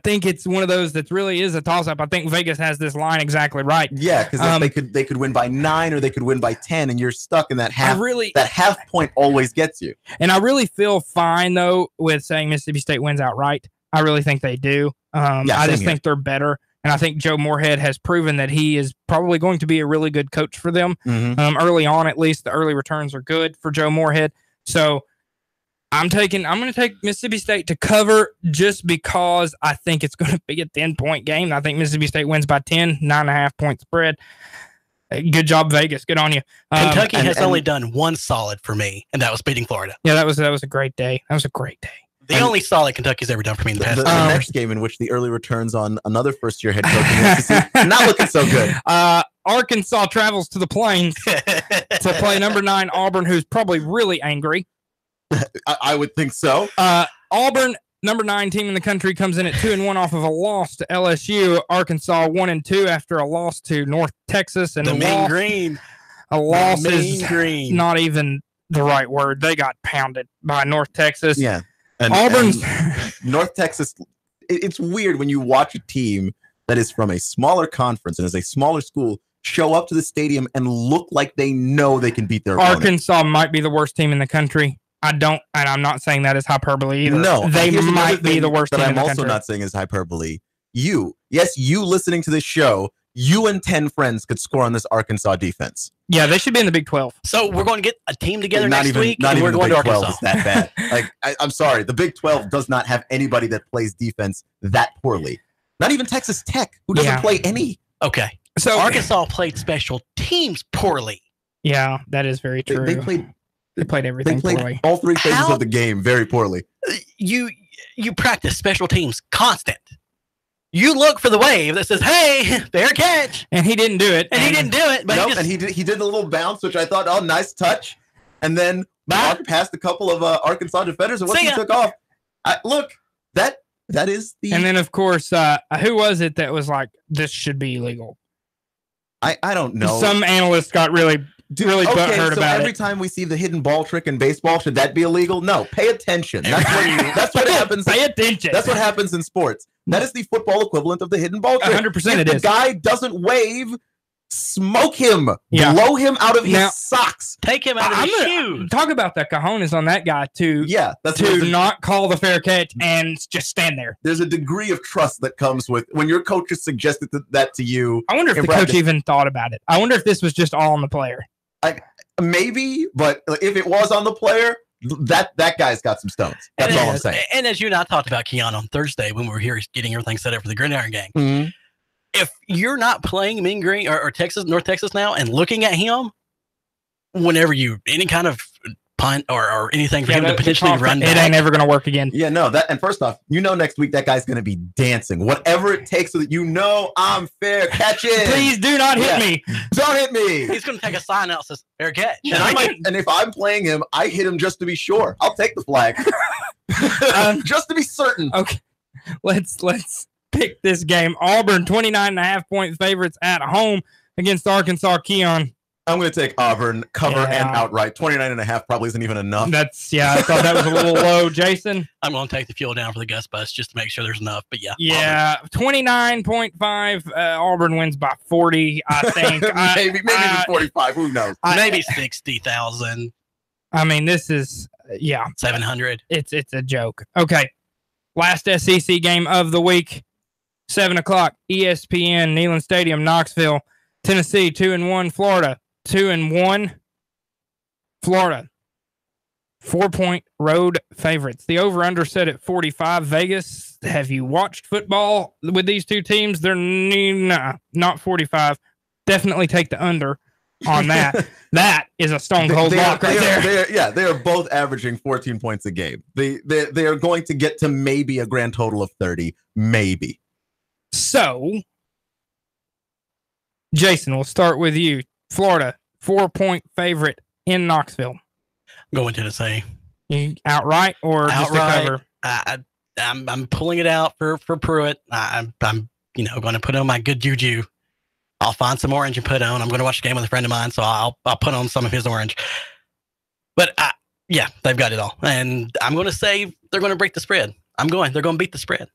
think it's one of those that really is a toss up. I think Vegas has this line exactly right. Yeah, because they could win by 9 or they could win by 10, and you're stuck in that half. That half point always gets you. And I really feel fine though with saying Mississippi State wins outright. I really think they do. I just think they're better, and I think Joe Moorhead has proven that he is probably going to be a really good coach for them. Early on, at least the early returns are good for Joe Moorhead. So I'm going to take Mississippi State to cover just because I think it's going to be a 10-point game. I think Mississippi State wins by 10, 9.5 point spread. Good job, Vegas. Good on you. Kentucky has only done one solid for me, and that was beating Florida. Yeah, that was a great day. That was a great day. The only solid Kentucky's ever done for me in the past. The next game in which the early returns on another first-year head coach in the SEC, not looking so good. Arkansas travels to the Plains to play number 9 Auburn, who's probably really angry. I would think so. Auburn, number 9 team in the country, comes in at 2-1 off of a loss to LSU. Arkansas 1-2 after a loss to North Texas, and the Mean Green. A loss is not even the right word. They got pounded by North Texas. Yeah, and North Texas. It's weird when you watch a team that is from a smaller conference and is a smaller school show up to the stadium and look like they know they can beat their opponent. Arkansas might be the worst team in the country. I'm not saying that is hyperbole either. No, they might be the worst team in the country. I'm also not saying is hyperbole. You listening to this show, you and 10 friends could score on this Arkansas defense. Yeah, they should be in the Big 12. So we're going to get a team together next week, and we're going to Arkansas. Is that bad? I'm sorry, the Big 12 does not have anybody that plays defense that poorly. Not even Texas Tech, who doesn't play any. Okay, so Arkansas played special teams poorly. Yeah, that is very true. They played everything poorly. All 3 phases of the game very poorly. You practice special teams constant. You look for the wave that says, "Hey, fair catch," and he didn't do it. And he didn't do it. But he did a little bounce, which I thought, oh, nice touch. And then walked past a couple of Arkansas defenders, and once he took off, look, that is the. And then of course, who was it that was like, this should be illegal? I don't know. Some analysts got really butthurt about it. Every time we see the hidden ball trick in baseball, should that be illegal? No, pay attention. That's what happens. Pay attention. That's what happens in sports. That is the football equivalent of the hidden ball trick. 100% it is. If the guy doesn't wave, smoke him. Yeah. Blow him out of his socks. Take him out of his shoes. Talk about the cojones on that guy too. Yeah, to not call the fair catch and just stand there. There's a degree of trust that comes with when your coach has suggested that to you. I wonder if the coach even thought about it. I wonder if this was just all on the player. Maybe, but if it was on the player, that guy's got some stones. That's all I'm saying. And as you and I talked about Keon on Thursday when we were here getting everything set up for the Gridiron Gang, if you're not playing Mean Green or North Texas now and looking at him, whenever any kind of punt or anything for him to potentially run back, it ain't ever going to work again. Yeah, no. And first off, next week that guy's going to be dancing, whatever it takes, so that I'm fair. Catch it. Please do not hit me. Don't hit me. He's going to take a sign out that says fair catch. And if I'm playing him, I hit him just to be sure. I'll take the flag, just to be certain. Okay, let's pick this game. Auburn 29.5 point favorites at home against Arkansas. Keon. I'm going to take Auburn, cover and outright. 29.5 probably isn't even enough. I thought that was a little low. Jason? I'm going to take the fuel down for the Gus Bus just to make sure there's enough, but yeah. Yeah, 29.5. Auburn wins by 40, I think. maybe even 45. Who knows? Maybe 60,000. I mean, this is, 700. It's a joke. Okay, last SEC game of the week, 7 o'clock, ESPN, Neyland Stadium, Knoxville, Tennessee, 2-1, Florida. 2-1, Florida. 4-point road favorites. The over-under set at 45. Vegas, have you watched football with these two teams? They're not 45. Definitely take the under on that. That is a stone cold lock right there. They are both averaging 14 points a game. They are going to get to maybe a grand total of 30. Maybe. So, Jason, we'll start with you. Florida, 4-point favorite in Knoxville. Going Tennessee. You outright or just a cover? I'm pulling it out for Pruitt. I'm going to put on my good juju. I'll find some orange and put on. I'm going to watch the game with a friend of mine, so I'll put on some of his orange. But they've got it all, and I'm going to say they're going to break the spread. They're going to beat the spread.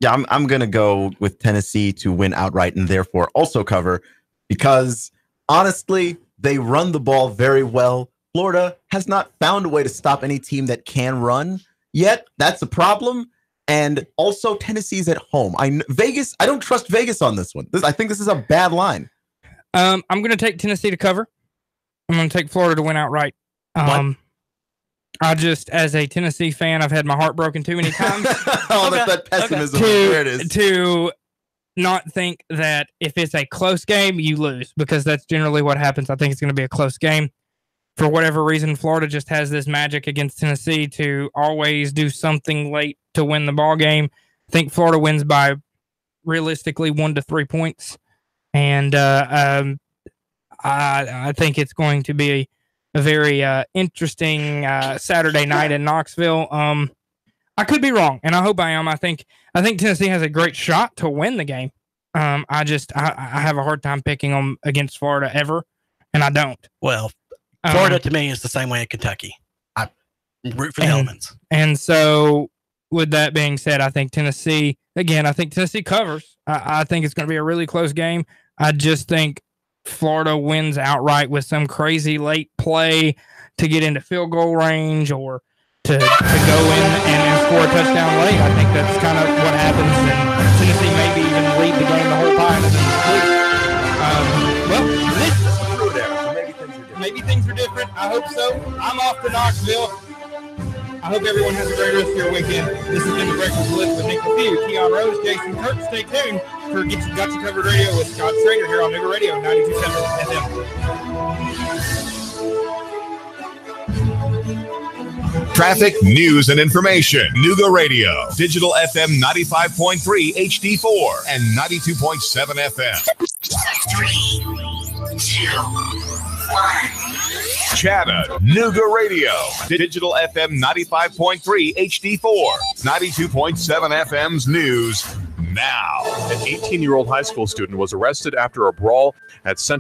Yeah, I'm going to go with Tennessee to win outright and therefore also cover because, honestly, they run the ball very well. Florida has not found a way to stop any team that can run yet. That's a problem. And also, Tennessee's at home. I don't trust Vegas on this one. I think this is a bad line. I'm going to take Tennessee to cover. I'm going to take Florida to win outright. I just, as a Tennessee fan, I've had my heart broken too many times. That pessimism. There it is. To not think that if it's a close game, you lose, because that's generally what happens. I think it's going to be a close game. For whatever reason, Florida just has this magic against Tennessee to always do something late to win the ball game. I think Florida wins by realistically 1 to 3 points. And I think it's going to be a very interesting Saturday night in Knoxville. I could be wrong, and I hope I am. I think Tennessee has a great shot to win the game. I have a hard time picking them against Florida ever, and I don't. Well, Florida to me is the same way in Kentucky. I root for the elements. And so, with that being said, I think Tennessee covers. I think it's going to be a really close game. I just think Florida wins outright with some crazy late play to get into field goal range or to go in and score a touchdown late. I think that's kind of what happens, and Tennessee maybe even lead the game the whole time. Maybe things are different. I hope so. I'm off to Knoxville. I hope everyone has a great rest of your weekend. This has been the Breakfast Blitz with Nick Leffew, Keon Rose, Jason Kirk. Stay tuned for Got You Covered Radio with Scott Schrader here on Nigger Radio 92.7 FM. Traffic, news, and information. Nuga Radio, Digital FM 95.3 HD4 and 92.7 FM. 3, 2, 1. Chatta, Nuga Radio, Digital FM 95.3 HD4, 92.7 FM's news now. An 18-year-old high school student was arrested after a brawl at Central